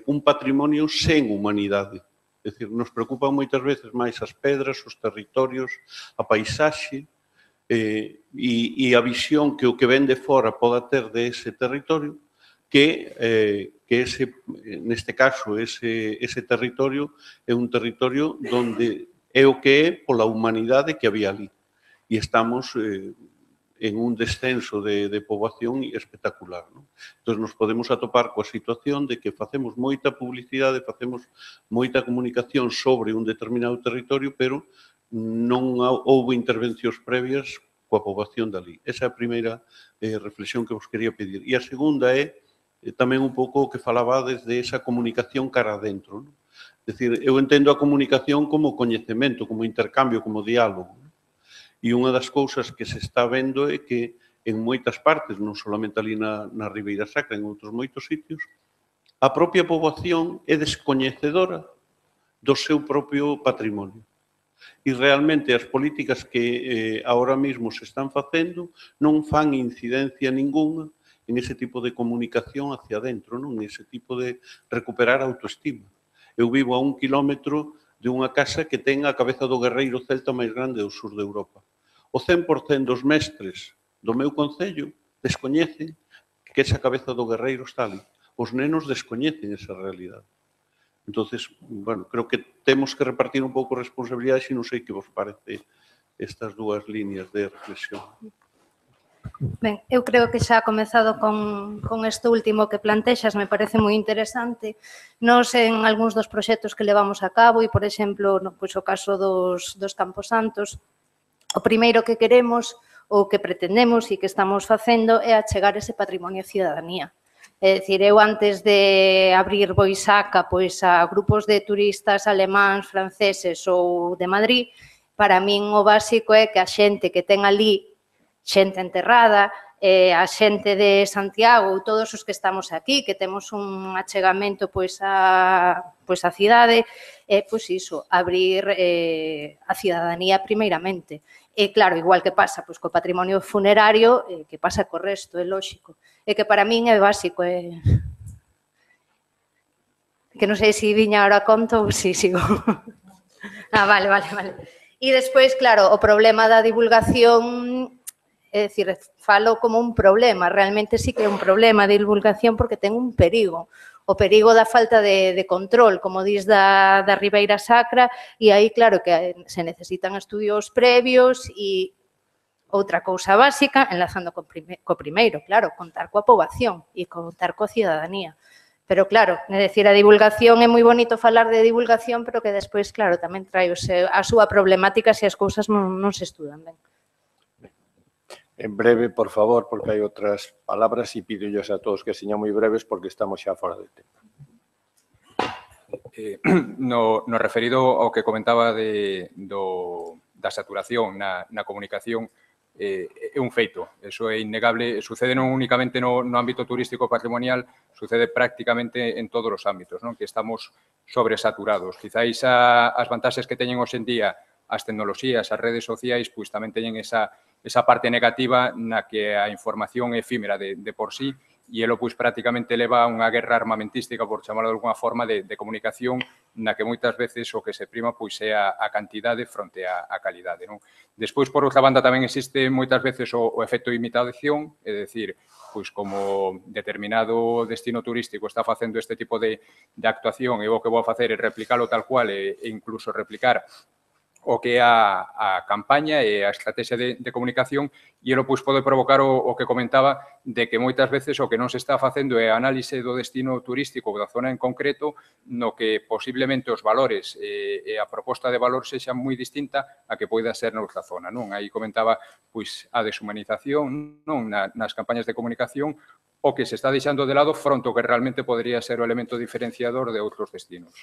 un patrimonio sen humanidade. É dicir, nos preocupan moitas veces máis as pedras, os territorios, a paisaxe e a visión que o que ven de fora poda ter de ese territorio, que neste caso, ese territorio é un territorio donde é o que é pola humanidade que había ali. E estamos en un descenso de poboación espectacular, ¿no? Entón, nos podemos atopar coa situación de que facemos moita publicidade, facemos moita comunicación sobre un determinado territorio, pero non houve intervencións previas coa poboación dali. Esa é a primeira reflexión que vos quería pedir. E a segunda é tamén un pouco o que falabades de esa comunicación cara adentro, ¿no? É dicir, eu entendo a comunicación como coñecemento, como intercambio, como diálogo, ¿no? E unha das cousas que se está vendo é que en moitas partes, non solamente ali na Ribeira Sacra, en outros moitos sitios, a propia poboación é descoñecedora do seu propio patrimonio. E realmente as políticas que ahora mesmo se están facendo non fan incidencia ninguna en ese tipo de comunicación hacia adentro, non? En ese tipo de recuperar a autoestima. Eu vivo a 1 kilómetro de unha casa que ten a cabeza do guerreiro celta máis grande do sur de Europa. O 100% dos mestres do meu concello descoñecen que esa cabeza do guerreiro está ali. Os nenos descoñecen esa realidade. Entonces, bueno, creo que temos que repartir un pouco responsabilidades e non sei que vos parece estas dúas líneas de reflexión. Ben, eu creo que xa ha comezado con isto último que plantexas, me parece moi interesante. Nos, en algúns dos proxectos que levamos a cabo, e, por exemplo, pois, o caso dos Camposantos, o primeiro que queremos, ou que pretendemos e que estamos facendo, é achegar ese patrimonio a cidadanía. É dicir, eu antes de abrir Boisaca pois, a grupos de turistas alemáns, franceses ou de Madrid, para min o básico é que a xente que ten ali xente enterrada, a xente de Santiago ou todos os que estamos aquí, que temos un achegamento pois a cidade, pois iso, abrir a cidadanía primeiramente. E, claro, igual que pasa pois, co patrimonio funerario, que pasa co resto, é lóxico. E que para min é básico, que non sei se viña ahora a conto ou se sigo. Vale. E despois, claro, o problema da divulgación, é dicir, falo como un problema, realmente sí que é un problema de divulgación porque ten un perigo. O perigo da falta de control, como dis da Ribeira Sacra, e aí, claro, que se necesitan estudios previos e outra cousa básica, enlazando co primeiro, claro, contar coa poboación e contar coa cidadanía. Pero, claro, é dicir, a divulgación é moi bonito falar de divulgación, pero que despois, claro, tamén trae a súa problemática se as cousas non se estudan ben. En breve, por favor, porque hai outras palabras e pídolles a todos que señan moi breves porque estamos xa fora de tempo. No referido ao que comentaba da saturación na comunicación, é un feito, eso é innegable, sucede non únicamente no ámbito turístico patrimonial, sucede prácticamente en todos os ámbitos, non? Que estamos sobresaturados. Quizáis as vantaxes que teñen hoxe en día as tecnoloxías, as redes sociais, pois tamén teñen esa parte negativa na que a información é efímera de por sí e elo pois prácticamente leva a unha guerra armamentística, por chamarlo de alguna forma, de comunicación na que moitas veces o que se prima pois é a cantidade fronte á calidade, non? Despois, por outra banda, tamén existe moitas veces o efecto de imitación, é dicir, pois como determinado destino turístico está facendo este tipo de actuación e o que vou a facer é replicalo tal cual e incluso replicar o que é a campaña e a estrategia de comunicación e elo pois pode provocar o que comentaba de que moitas veces o que non se está facendo é a análise do destino turístico da zona en concreto no que posiblemente os valores e a proposta de valor sexa moi distinta a que poida ser noutra zona, non? Aí comentaba pois a deshumanización, non? Nas campañas de comunicación o que se está deixando de lado fronte o que realmente podría ser o elemento diferenciador de outros destinos.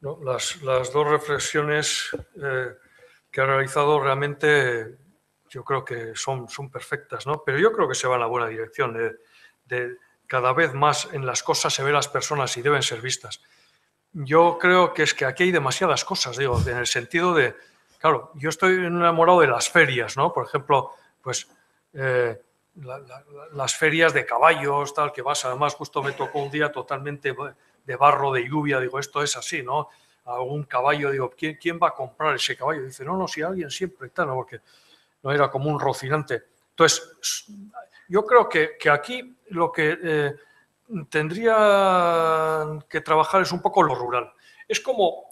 ¿No? Las dos reflexiones que ha realizado realmente yo creo que son perfectas, ¿no? Pero yo creo que se va en la buena dirección. De cada vez más en las cosas se ven las personas y deben ser vistas. Yo creo que es que aquí hay demasiadas cosas, digo, en el sentido de, claro, yo estoy enamorado de las ferias, ¿no? Por ejemplo, pues las ferias de caballos, tal, que vas, además justo me tocó un día totalmente de barro, de lluvia, digo, esto es así, ¿no? Algún caballo, digo, ¿quién va a comprar ese caballo? Dice, no, si alguien siempre, tal, ¿no? Porque no era como un Rocinante. Entonces, yo creo que aquí lo que tendría que trabajar es un poco lo rural. Es como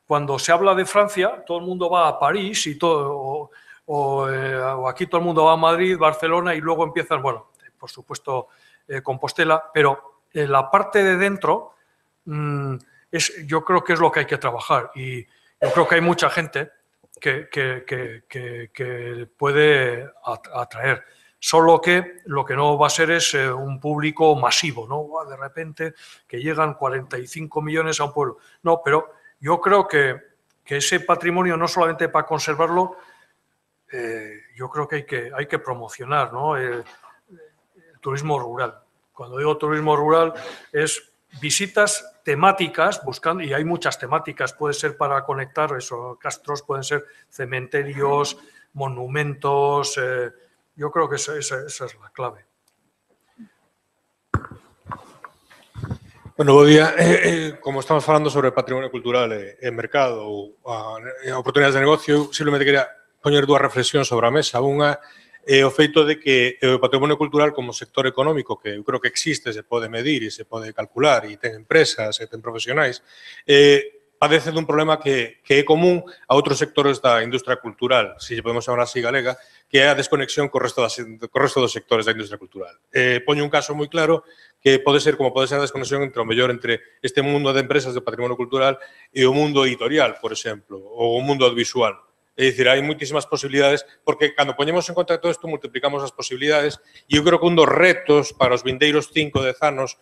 cuando se habla de Francia, todo el mundo va a París y todo, o aquí todo el mundo va a Madrid, Barcelona y luego empiezan, bueno, por supuesto Compostela, pero la parte de dentro yo creo que es lo que hay que trabajar y yo creo que hay mucha gente que puede atraer. Solo que lo que no va a ser es un público masivo, ¿no? De repente que llegan 45 millones a un pueblo. No, pero yo creo que ese patrimonio no solamente para conservarlo, yo creo que hay que promocionar, ¿no? El turismo rural. Cuando digo turismo rural es visitas temáticas, buscando, y hay muchas temáticas, puede ser para conectar eso, castros, pueden ser cementerios, monumentos, yo creo que esa es la clave. Bueno, bo día. Como estamos falando sobre patrimonio cultural e mercado ou oportunidades de negocio, simplemente quería poñer dúas reflexións sobre a mesa. Unha é o feito de que o patrimonio cultural como sector económico, que eu creo que existe, se pode medir e se pode calcular, e ten empresas e ten profesionais, padece dun problema que é común a outros sectores da industria cultural, se podemos chamar así galega, que é a desconexión co resto dos sectores da industria cultural. Poño un caso moi claro que pode ser como pode ser a desconexión entre o mellor entre este mundo de empresas de patrimonio cultural e o mundo editorial, por exemplo, ou o mundo audiovisual. É dicir, hai moitísimas posibilidades, porque cando poñemos en contacto isto, multiplicamos as posibilidades, e eu creo que un dos retos para os vindeiros 5-10 anos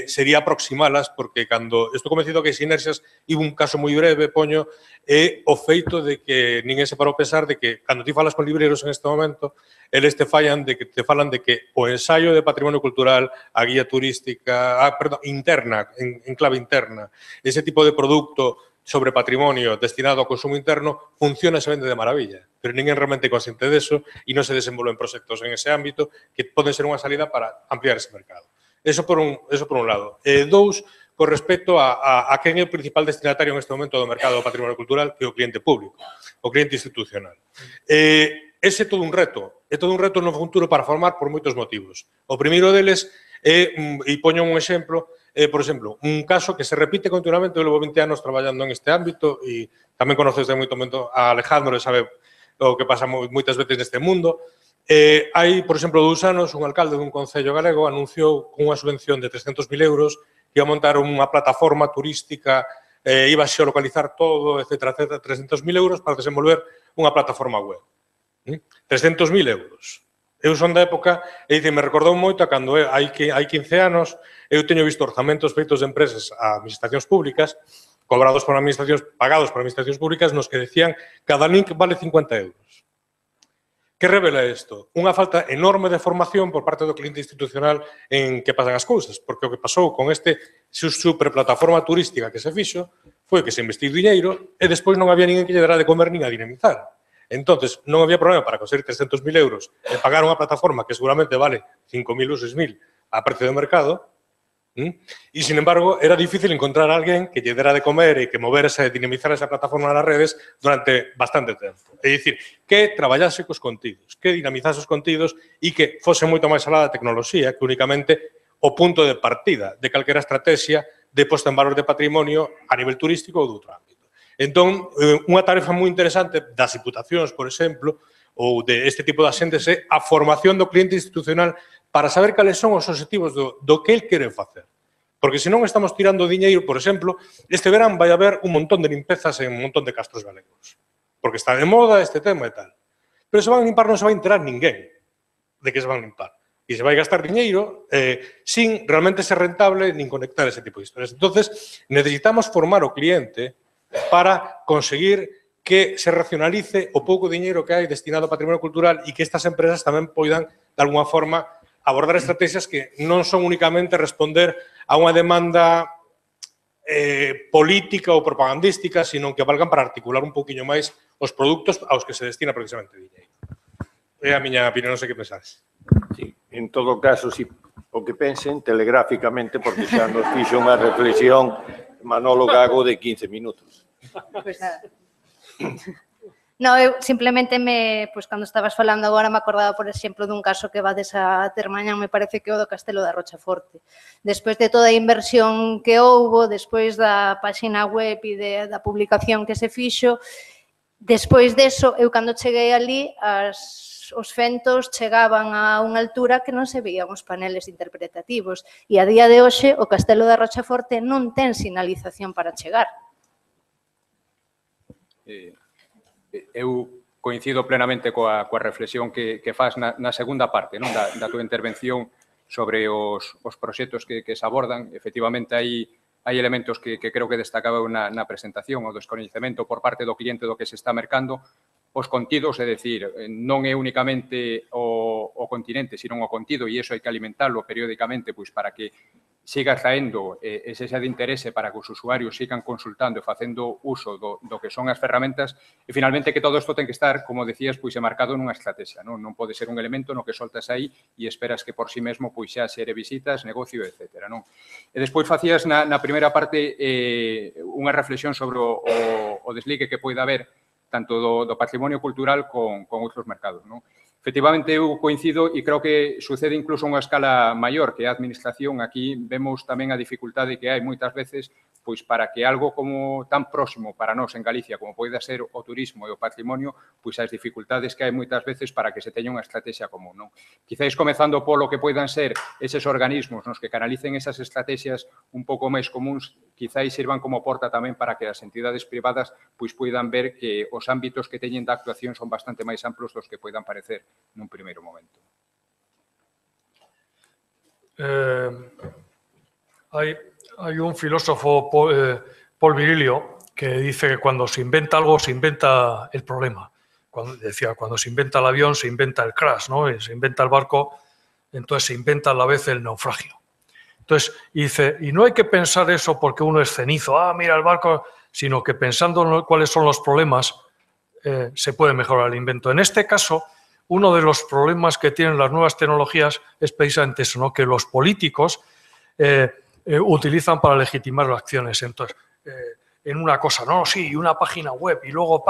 sería aproximalas, porque cando estou convencido que hai sinerxias, e un caso moi breve, poño, é o feito de que ninguén se parou a pensar de que, cando ti falas con libreros en este momento, eles te falan de que o ensaio de patrimonio cultural, a guía turística, interna, en clave interna, ese tipo de produto sobre patrimonio destinado ao consumo interno funciona e se vende de maravilla, pero ninguén realmente é consciente deso e non se desenvolven proxectos en ese ámbito que poden ser unha salida para ampliar ese mercado. Eso por un lado. Dous, con respecto a quen é o principal destinatario neste momento do mercado do patrimonio cultural, que é o cliente público, o cliente institucional. Ese é todo un reto no futuro para formar por moitos motivos. O primeiro deles é, e poño un exemplo, por exemplo, un caso que se repite continuamente, eu levo 20 anos traballando en este ámbito e tamén conoces de moito momento a Alejandro e sabe o que pasa moitas veces neste mundo. Hai, por exemplo, 2 anos, un alcalde dun concello galego anunciou unha subvención de 300.000 euros que ia montar unha plataforma turística, iba a xeolocalizar todo, etc. 300.000 euros para desenvolver unha plataforma web. 300.000 euros. Eu son da época, e me recordou moito a cando hai 15 anos eu teño visto orzamentos feitos de empresas a administracións públicas, cobrados por administracións, pagados por administracións públicas, nos que decían cada link vale 50 euros. Que revela isto? Unha falta enorme de formación por parte do cliente institucional en que pasan as cousas, porque o que pasou con este superplataforma turística que se fixo foi que se investiu dinheiro e despois non había ninguén que lle dera de comer nin a dinamizar. Entonces, non había problema para conseguir 300.000 euros e pagar unha plataforma que seguramente vale 5.000 ou 6.000 a precio de mercado, e, sin embargo, era difícil encontrar a alguén que lle dera de comer e que moverse e dinamizar esa plataforma nas redes durante bastante tempo. É dicir, que traballase cos contidos, que dinamizase os contidos e que fose moito máis alá da tecnoloxía que únicamente o punto de partida de calquera estrategia de posta en valor de patrimonio a nivel turístico ou de outro ámbito. Entón, unha tarefa moi interesante das diputacións, por exemplo, ou de este tipo de axentes é a formación do cliente institucional para saber cales son os objetivos do que el quere facer. Porque se non estamos tirando diñeiro, por exemplo, este verán vai haber un montón de limpezas en un montón de castros galegos. Porque está de moda este tema e tal. Pero se van a limpar non se vai enterar ninguén de que se van a limpar. E se vai gastar diñeiro sin realmente ser rentable nin conectar ese tipo de historias. Entonces, necesitamos formar o cliente para conseguir que se racionalice o pouco diñeiro que hai destinado ao patrimonio cultural e que estas empresas tamén poidan, de alguna forma, abordar estrategias que non son únicamente responder a unha demanda política ou propagandística, sino que valgan para articular un poquinho máis os produtos aos que se destina precisamente diñeiro. É a miña opinión, non sei que pensades. Sí, en todo caso, si o que pensen telegráficamente, porque xa nos fixo unha reflexión Manolo Gago de 15 minutos. Pois nada. No, eu simplemente cando estabas falando agora me acordaba, por exemplo, dun caso que vades a ter mañán, me parece que o do Castelo da Rochaforte. Despois de toda a inversión que houbo, despois da páxina web e da publicación que se fixo, despois deso, eu cando cheguei ali, os fentos chegaban a unha altura que non se veían os paneles interpretativos e a día de hoxe o Castelo da Rochaforte non ten sinalización para chegar. Eu coincido plenamente coa reflexión que faz na segunda parte da túa intervención sobre os proxectos que se abordan. Efectivamente, hai elementos que creo que destacaba na presentación, o descoñecemento por parte do cliente do que se está mercando, os contidos, é dicir, non é únicamente o continente, sino o contido, e iso hai que alimentarlo periódicamente para que siga traendo ese de interese para que os usuarios sigan consultando e facendo uso do que son as ferramentas e, finalmente, que todo isto ten que estar, como decías, marcado nunha estrategia. Non pode ser un elemento no que soltas aí e esperas que por sí mesmo xa xere visitas, negocio, etc. E despois facías na primeira parte unha reflexión sobre o desligue que poida haber tanto do patrimonio cultural con outros mercados. Efectivamente, eu coincido e creo que sucede incluso a unha escala maior que a administración. Aquí vemos tamén a dificultade que hai moitas veces para que algo como tan próximo para nós en Galicia como poida ser o turismo e o patrimonio, as dificultades que hai moitas veces para que se teña unha estrategia común. Quizáis comezando polo que poidan ser eses organismos nos que canalicen esas estrategias un pouco máis comuns, quizáis sirvan como porta tamén para que as entidades privadas poidan ver que os ámbitos que teñen de actuación son bastante máis amplos dos que poidan parecer nun primeiro momento. Hay un filósofo, Paul Virilio, que dice que cuando se inventa algo, se inventa el problema. Cuando se inventa el avión, se inventa el crash, ¿no? Se inventa el barco, entonces se inventa a la vez el naufragio. Entonces, dice, y no hay que pensar eso porque uno es cenizo. Mira, el barco sino que pensando en cuáles son los problemas, se puede mejorar el invento. En este caso, uno de los problemas que tienen las nuevas tecnologías es precisamente eso, ¿no? Que los políticos utilizan para legitimar las acciones. Entonces, en una cosa, no, sí, una página web y luego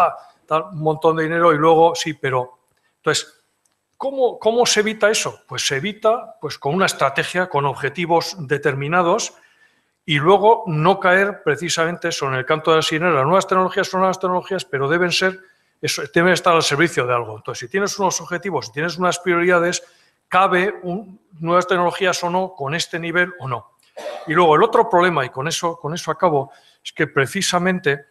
tal, un montón de dinero y luego sí, pero... Entonces, ¿cómo se evita eso? Pues se evita pues, con una estrategia, con objetivos determinados y luego no caer precisamente eso en el canto de la sirena. Las nuevas tecnologías son nuevas tecnologías, pero deben estar al servicio de algo. Entonces, si tienes unos objetivos, si tienes unas prioridades, cabe nuevas tecnologías o no, con este nivel o no. Y luego el otro problema, y con eso acabo, es que precisamente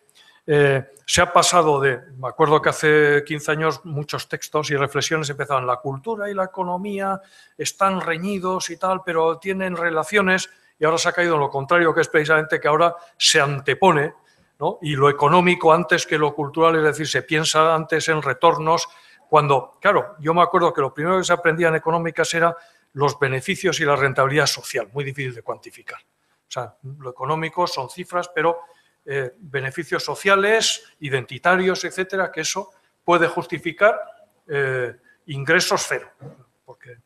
se ha pasado me acuerdo que hace 15 años muchos textos y reflexiones empezaban, la cultura y la economía están reñidos y tal, pero tienen relaciones, y ahora se ha caído en lo contrario, que es precisamente que ahora se antepone, ¿no? Y lo económico antes que lo cultural, es decir, se piensa antes en retornos, cuando, claro, yo me acuerdo que lo primero que se aprendía en económicas era los beneficios y la rentabilidad social, muy difícil de cuantificar. O sea, lo económico son cifras, pero beneficios sociales, identitarios, etcétera, que eso puede justificar ingresos cero. Porque...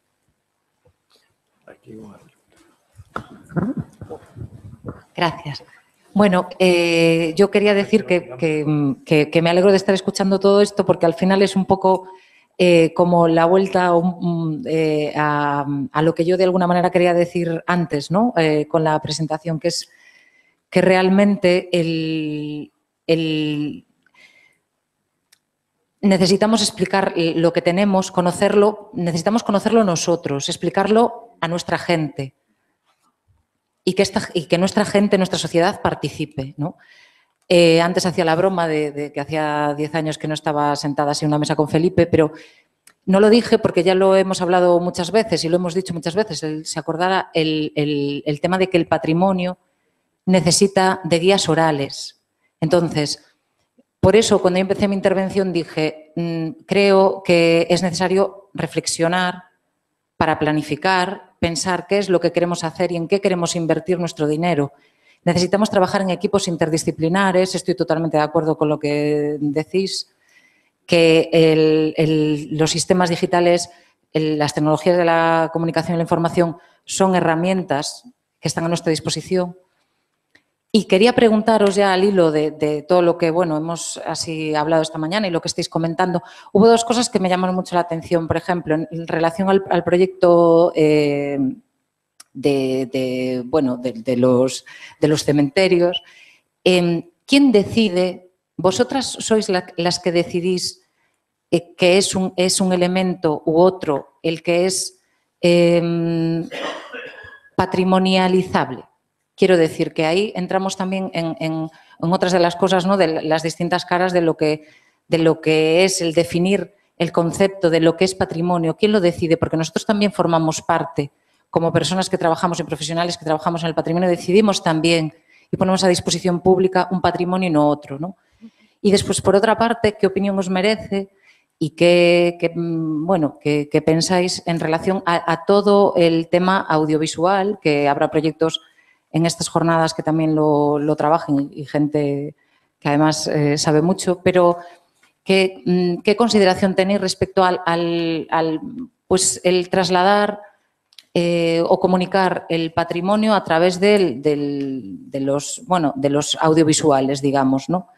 Gracias. Bueno, yo quería decir que me alegro de estar escuchando todo esto porque al final es un poco como la vuelta a lo que yo de alguna manera quería decir antes, ¿no? Con la presentación, que es que realmente necesitamos explicar lo que tenemos, conocerlo, necesitamos conocerlo nosotros, explicarlo a nuestra gente y que nuestra gente, nuestra sociedad participe, ¿no? Antes hacía la broma de que hacía 10 años que no estaba sentada así en una mesa con Felipe, pero no lo dije porque ya lo hemos hablado muchas veces y lo hemos dicho muchas veces. Él se acordara el tema de que el patrimonio necesita de guías orales. Entonces, por eso, cuando yo empecé mi intervención dije, creo que es necesario reflexionar para planificar, pensar qué es lo que queremos hacer y en qué queremos invertir nuestro dinero. Necesitamos trabajar en equipos interdisciplinares, estoy totalmente de acuerdo con lo que decís, que los sistemas digitales, las tecnologías de la comunicación y la información son herramientas que están a nuestra disposición. Y quería preguntaros ya al hilo de todo lo que hemos así hablado esta mañana y lo que estáis comentando. Hubo dos cosas que me llamaron mucho la atención. Por ejemplo, en relación al proyecto de los cementerios. ¿Quién decide? ¿Vosotras sois las que decidís que es un elemento u otro el que es patrimonializable? Quiero decir que ahí entramos también en otras de las cosas, ¿no? De las distintas caras de lo que es el definir el concepto de lo que es patrimonio. ¿Quién lo decide? Porque nosotros también formamos parte, como personas que trabajamos y profesionales que trabajamos en el patrimonio, decidimos también y ponemos a disposición pública un patrimonio y no otro, ¿no? Y después, por otra parte, ¿qué opinión os merece y qué pensáis en relación a todo el tema audiovisual, que habrá proyectos en estas jornadas que también lo trabajen y gente que además sabe mucho, pero ¿qué consideración tenéis respecto al el trasladar o comunicar el patrimonio a través de los audiovisuales, digamos, ¿no?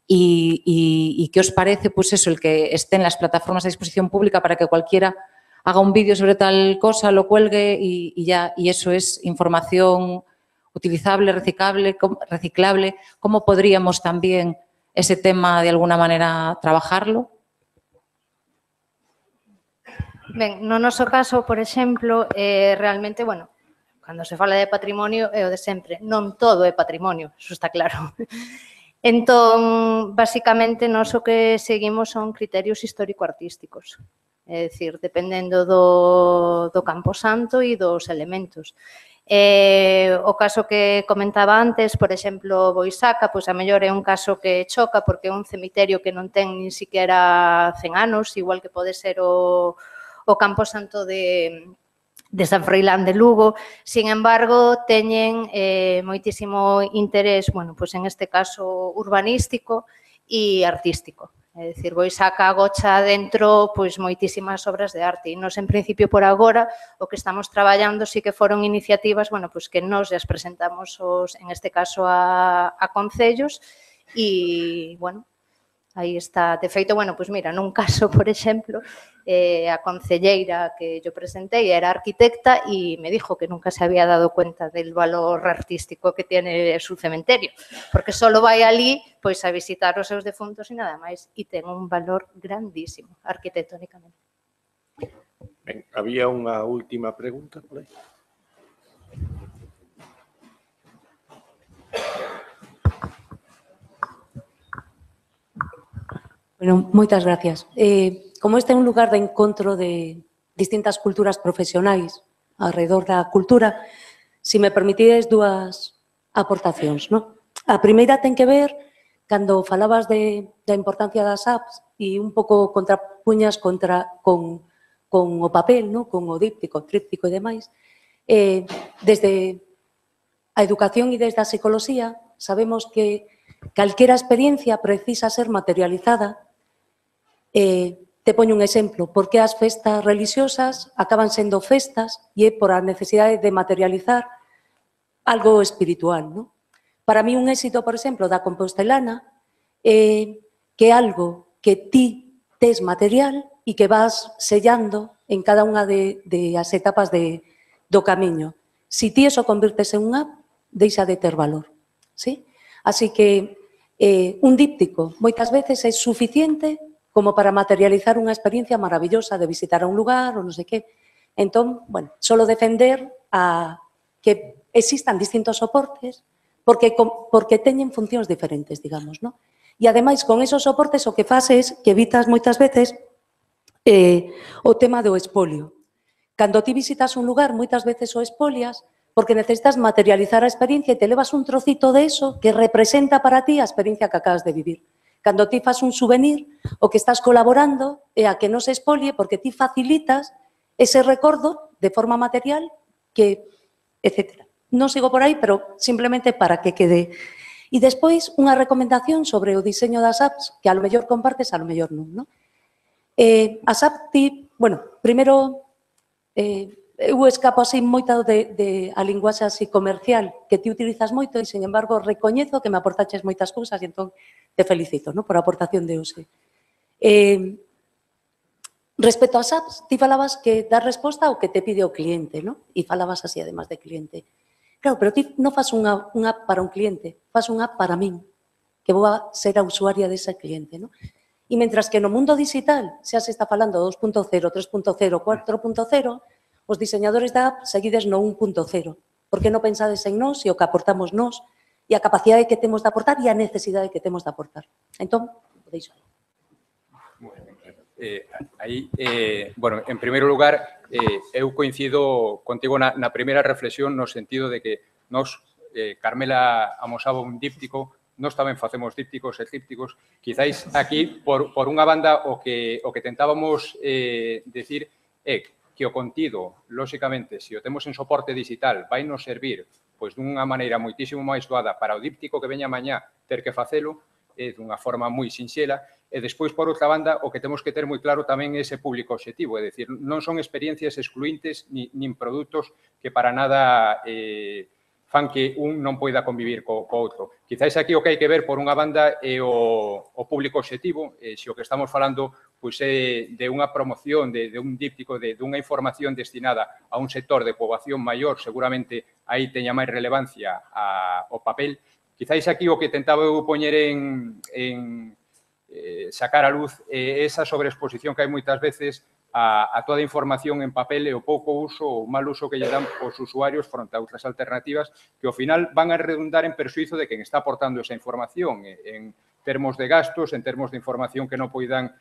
Y ¿qué os parece, pues eso, el que estén las plataformas a disposición pública para que cualquiera haga un vídeo sobre tal cosa, lo cuelgue y eso es información utilizable, reciclable? ¿Cómo podríamos también ese tema de alguna manera trabajarlo? Ben, no noso caso, por exemplo, realmente, cando se fala de patrimonio é o de sempre. Non todo é patrimonio, eso está claro. Entón, basicamente, nós o que seguimos son criterios histórico-artísticos. É dicir, dependendo do camposanto e dos elementos. O caso que comentaba antes, por exemplo, Boisaca, pois a mellor é un caso que choca porque é un cemiterio que non ten nin siquiera 100 anos, igual que pode ser o camposanto de de San Froilán de Lugo. Sin embargo, teñen moitísimo interés, bueno, pues en este caso urbanístico e artístico. É dicir, Boisaca agocha dentro pois moitísimas obras de arte e nos, en principio, por agora, o que estamos traballando sí que foron iniciativas, bueno, pois que nos as presentamos, en este caso, a concellos e, bueno, aí está. De feito, bueno, pois mira, nun caso, por exemplo, a concelleira que yo presentei era arquitecta y me dijo que nunca se había dado cuenta del valor artístico que tiene su cementerio, porque solo vai ali pois a visitar os seus defuntos e nada máis, e ten un valor grandísimo arquitectónicamente. Ben, había unha última pregunta por aí. Bueno, moitas gracias. Como este é un lugar de encontro de distintas culturas profesionais alrededor da cultura, se me permitides dúas aportacións, non? A primeira ten que ver, cando falabas da importancia das apps e un pouco contrapuñas con o papel, non? Con o díptico, tríptico e demais, desde a educación e desde a psicología sabemos que calquera experiencia precisa ser materializada. Te poño un exemplo, porque as festas religiosas acaban sendo festas e é por a necesidade de materializar algo espiritual, non? Para mí un éxito, por exemplo, da compostelana é que é algo que ti tes material e que vas sellando en cada unha das etapas do camiño. Si ti eso convirtes en unha app, deixa de ter valor, ¿sí? Así que un díptico moitas veces é suficiente como para materializar unha experiencia maravillosa de visitar a un lugar ou non sei que. Entón, bueno, solo defender que existan distintos soportes porque teñen funcións diferentes, digamos, non? E, ademais, con esos soportes o que faz é que evitas moitas veces o tema do espolio. Cando ti visitas un lugar, moitas veces o espolias porque necesitas materializar a experiencia e te levas un trocito de eso que representa para ti a experiencia que acabas de vivir. Cando ti fas un souvenir, o que estás colaborando é a que non se expolie porque ti facilitas ese recordo de forma material que, etc. Non sigo por aí, pero simplemente para que quede. E despois, unha recomendación sobre o diseño das apps que a lo mellor compartes, a lo mellor non, non? As apps, bueno, primeiro, eu escapo así moito a linguaxe así comercial que ti utilizas moito e, sin embargo, recoñezo que me aportaches moitas cousas e entón te felicito, ¿no?, por a aportación de hoxe. Respecto ás apps, ti falabas que das resposta ao que te pide o cliente, ¿no? E falabas así, además de cliente. Claro, pero ti non fas unha app para un cliente, fas unha app para min, que vou a ser a usuaria dese cliente, ¿no? E mentras que no mundo digital xa se está falando 2.0, 3.0, 4.0, os diseñadores da app seguides no 1.0, porque non pensades en nós e o que aportamos nós e a capacidade que temos de aportar e a necesidade que temos de aportar. Entón, podéis falar. Bueno, en primeiro lugar, eu coincido contigo na primeira reflexión no sentido de que nos, Carmela amosaba un díptico, nós tamén facemos dípticos e trípticos. Quizáis aquí, por unha banda, o que tentábamos decir é que o contido, lóxicamente, se o temos en soporte digital, vai nos servir pois dunha maneira moitísimo máis doada para o díptico que veña mañá ter que facelo, dunha forma moi sinxela, e despois, por outra banda, o que temos que ter moi claro tamén é ese público obxectivo, é dicir, non son experiencias excluintes nin produtos que para nada fan que un non poida convivir co outro. Quizáis aquí o que hai que ver, por unha banda, é o público obxectivo, se o que estamos falando pois é de unha promoción, de un díptico, de unha información destinada a un sector de poboación maior, seguramente aí teña máis relevancia o papel. Quizáis aquí o que tentaba eu poñer en sacar a luz esa sobreexposición que hai moitas veces a toda a información en papel e o pouco uso ou mal uso que lle dan os usuarios fronte a outras alternativas que ao final van a redundar en perxuízo de quen está aportando esa información en termos de gastos, en termos de información que non poidan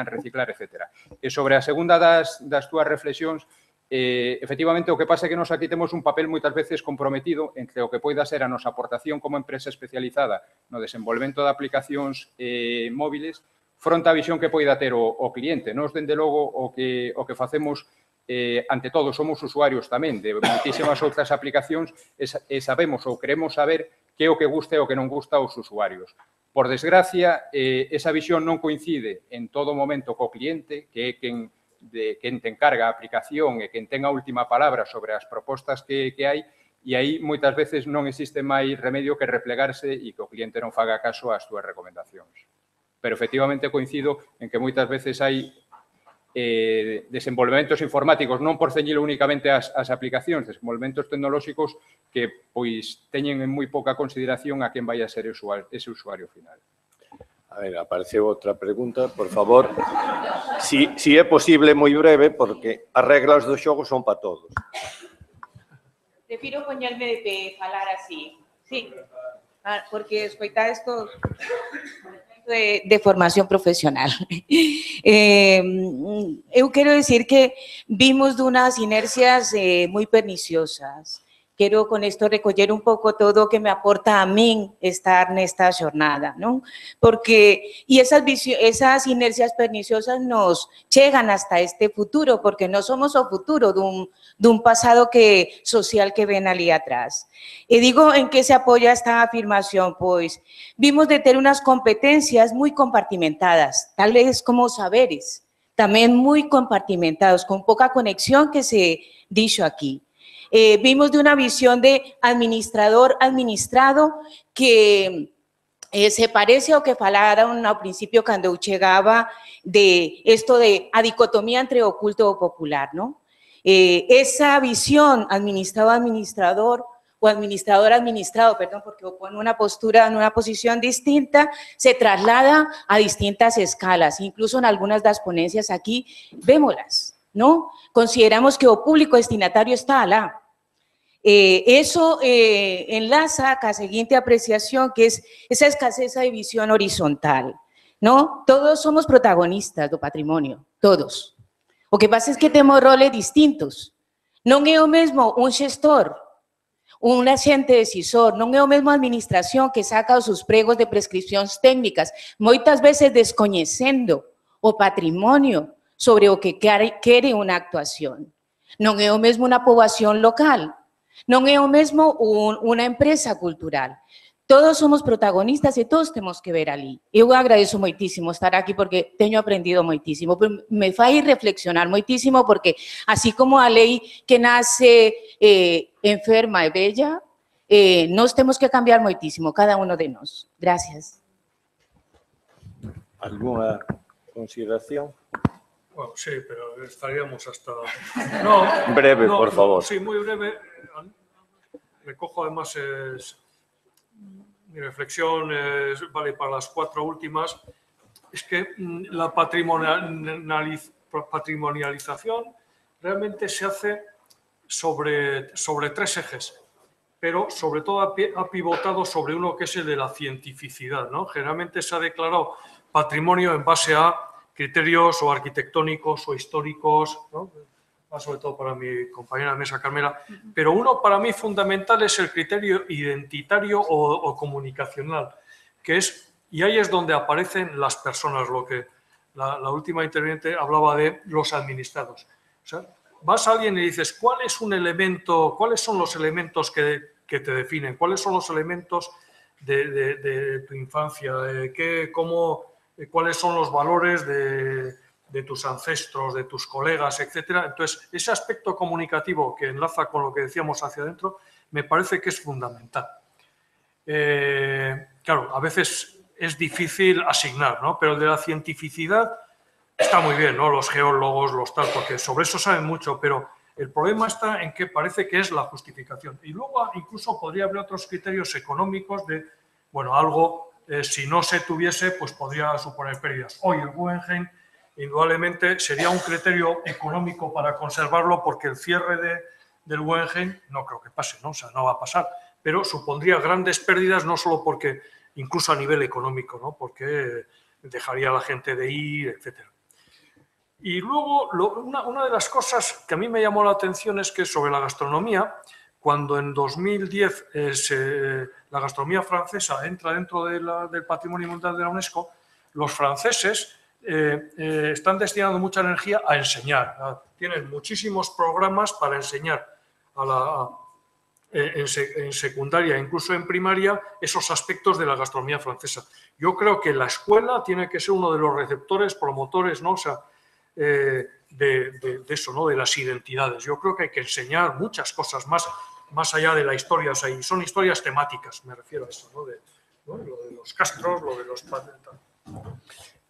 reciclar, etc. E sobre a segunda das túas reflexións, efectivamente, o que pasa é que nos aquí temos un papel moitas veces comprometido entre o que poida ser a nosa aportación como empresa especializada no desenvolvemento de aplicacións móviles fronte á visión que poida ter o cliente. Nos, dende logo, o que facemos ante todo, somos usuarios tamén de moitísimas outras aplicacións e sabemos ou queremos saber que é o que gusta e o que non gusta aos usuarios. Por desgracia, esa visión non coincide en todo momento co cliente, que é quen te encarga a aplicación e quen ten a última palabra sobre as propostas que hai, e aí moitas veces non existe máis remedio que replegarse e que o cliente non faga caso ás túas recomendacións. Pero efectivamente coincido en que moitas veces hai desenvolvementos informáticos, non por ceñilo únicamente ás aplicacións, desenvolvementos tecnolóxicos que pois teñen en moi pouca consideración a quen vai a ser ese usuario final. A ver, apareceu outra pregunta, por favor. Si é posible, moi breve, porque as reglas do xogo son para todos. Prefiro poñerme de falar así. Sí, porque escoitar isto de formación profesional. Eu quero decir que vimos dunhas inercias moi perniciosas. Quero con isto recoller un pouco todo o que me aporta a min estar nesta xornada, non? Porque, e esas inercias perniciosas nos chegan hasta este futuro, porque non somos o futuro dun pasado social que ven ali atrás. E digo en que se apoia esta afirmación, pois vimos de ter unas competencias moi compartimentadas, tal vez como saberes, tamén moi compartimentados, con pouca conexión que se dixo aquí. Vimos de una visión de administrador-administrado que se parece ao que falaron ao principio cando eu chegaba de esto de a dicotomía entre o culto e o popular, ¿no? Esa visión administrado-administrador o administrador-administrado, perdón, porque pone una postura, en una posición distinta, se traslada a distintas escalas, incluso en algunas das ponencias aquí, vémolas, ¿no? Consideramos que o público destinatario está alá. Eso enlaza a seguinte apreciación, que es esa escasez de visión horizontal, ¿no? Todos somos protagonistas do patrimonio, todos. O que pasa es que temos roles distintos. Non é o mesmo un xestor, un axente decisor, non é o mesmo a administración que saca os seus pregos de prescripcións técnicas, moitas veces descoñecendo o patrimonio sobre o que quere unha actuación. Non é o mesmo unha poboación local, non é o mesmo unha empresa cultural. Todos somos protagonistas e todos temos que ver ali. Eu agradezo moitísimo estar aquí porque teño aprendido moitísimo, pero me fai reflexionar moitísimo porque así como a lei que nace enferma e bella, nós temos que cambiar moitísimo, cada uno de nós. Gracias. ¿Alguna consideración? Bueno, sí, pero estaríamos hasta... No, breve, por favor. Sí, muy breve. Recojo además mi reflexión, vale para las 4 últimas. Es que la patrimonialización realmente se hace sobre 3 ejes, pero sobre todo ha pivotado sobre uno que es el de la cientificidad, ¿no? Generalmente se ha declarado patrimonio en base a criterios o arquitectónicos o históricos, ¿no? Sobre todo para mi compañera de mesa, Carmela, pero uno para mí fundamental es el criterio identitario o comunicacional, que es, y ahí es donde aparecen las personas, lo que la última interviniente hablaba de los administrados. O sea, vas a alguien y dices, ¿cuáles son los elementos que te definen? ¿Cuáles son los elementos de tu infancia? ¿Cuáles son los valores de tus ancestros, de tus colegas, etcétera? Entonces, ese aspecto comunicativo que enlaza con lo que decíamos hacia adentro, me parece que es fundamental. Claro, a veces es difícil asignar, ¿no? Pero el de la cientificidad está muy bien, ¿no? Los geólogos, los tal, porque sobre eso saben mucho, pero el problema está en que parece que es la justificación. Y luego incluso podría haber otros criterios económicos de, bueno, algo, si no se tuviese, pues podría suponer pérdidas. Hoy el Guggenheim indudablemente sería un criterio económico para conservarlo porque el cierre del Guggenheim no creo que pase, ¿no? O sea, no va a pasar, pero supondría grandes pérdidas no solo porque, incluso a nivel económico, ¿no? Porque dejaría a la gente de ir, etcétera. Y luego, una de las cosas que a mí me llamó la atención es que sobre la gastronomía, cuando en 2010 la gastronomía francesa entra dentro del Patrimonio Mundial de la UNESCO, los franceses están destinando mucha energía a enseñar. Tienen muchísimos programas para enseñar en secundaria, incluso en primaria, esos aspectos de la gastronomía francesa. Yo creo que la escuela tiene que ser uno de los receptores, promotores, ¿no? O sea, de eso, ¿no? De las identidades. Yo creo que hay que enseñar muchas cosas más allá de la historia, o sea, y son historias temáticas, me refiero a eso, ¿no? Lo de los castros, lo de los padres.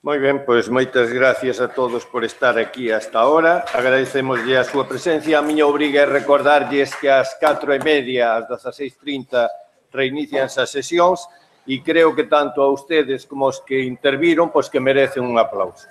Moi ben, pois moitas gracias a todos por estar aquí hasta ahora. Agradecemoslle a súa presencia. A miña obriga é recordarlles que ás 4:30, ás 16:30, reinicianse as sesións e creo que tanto a ustedes como os que interviron, pois que merecen un aplauso.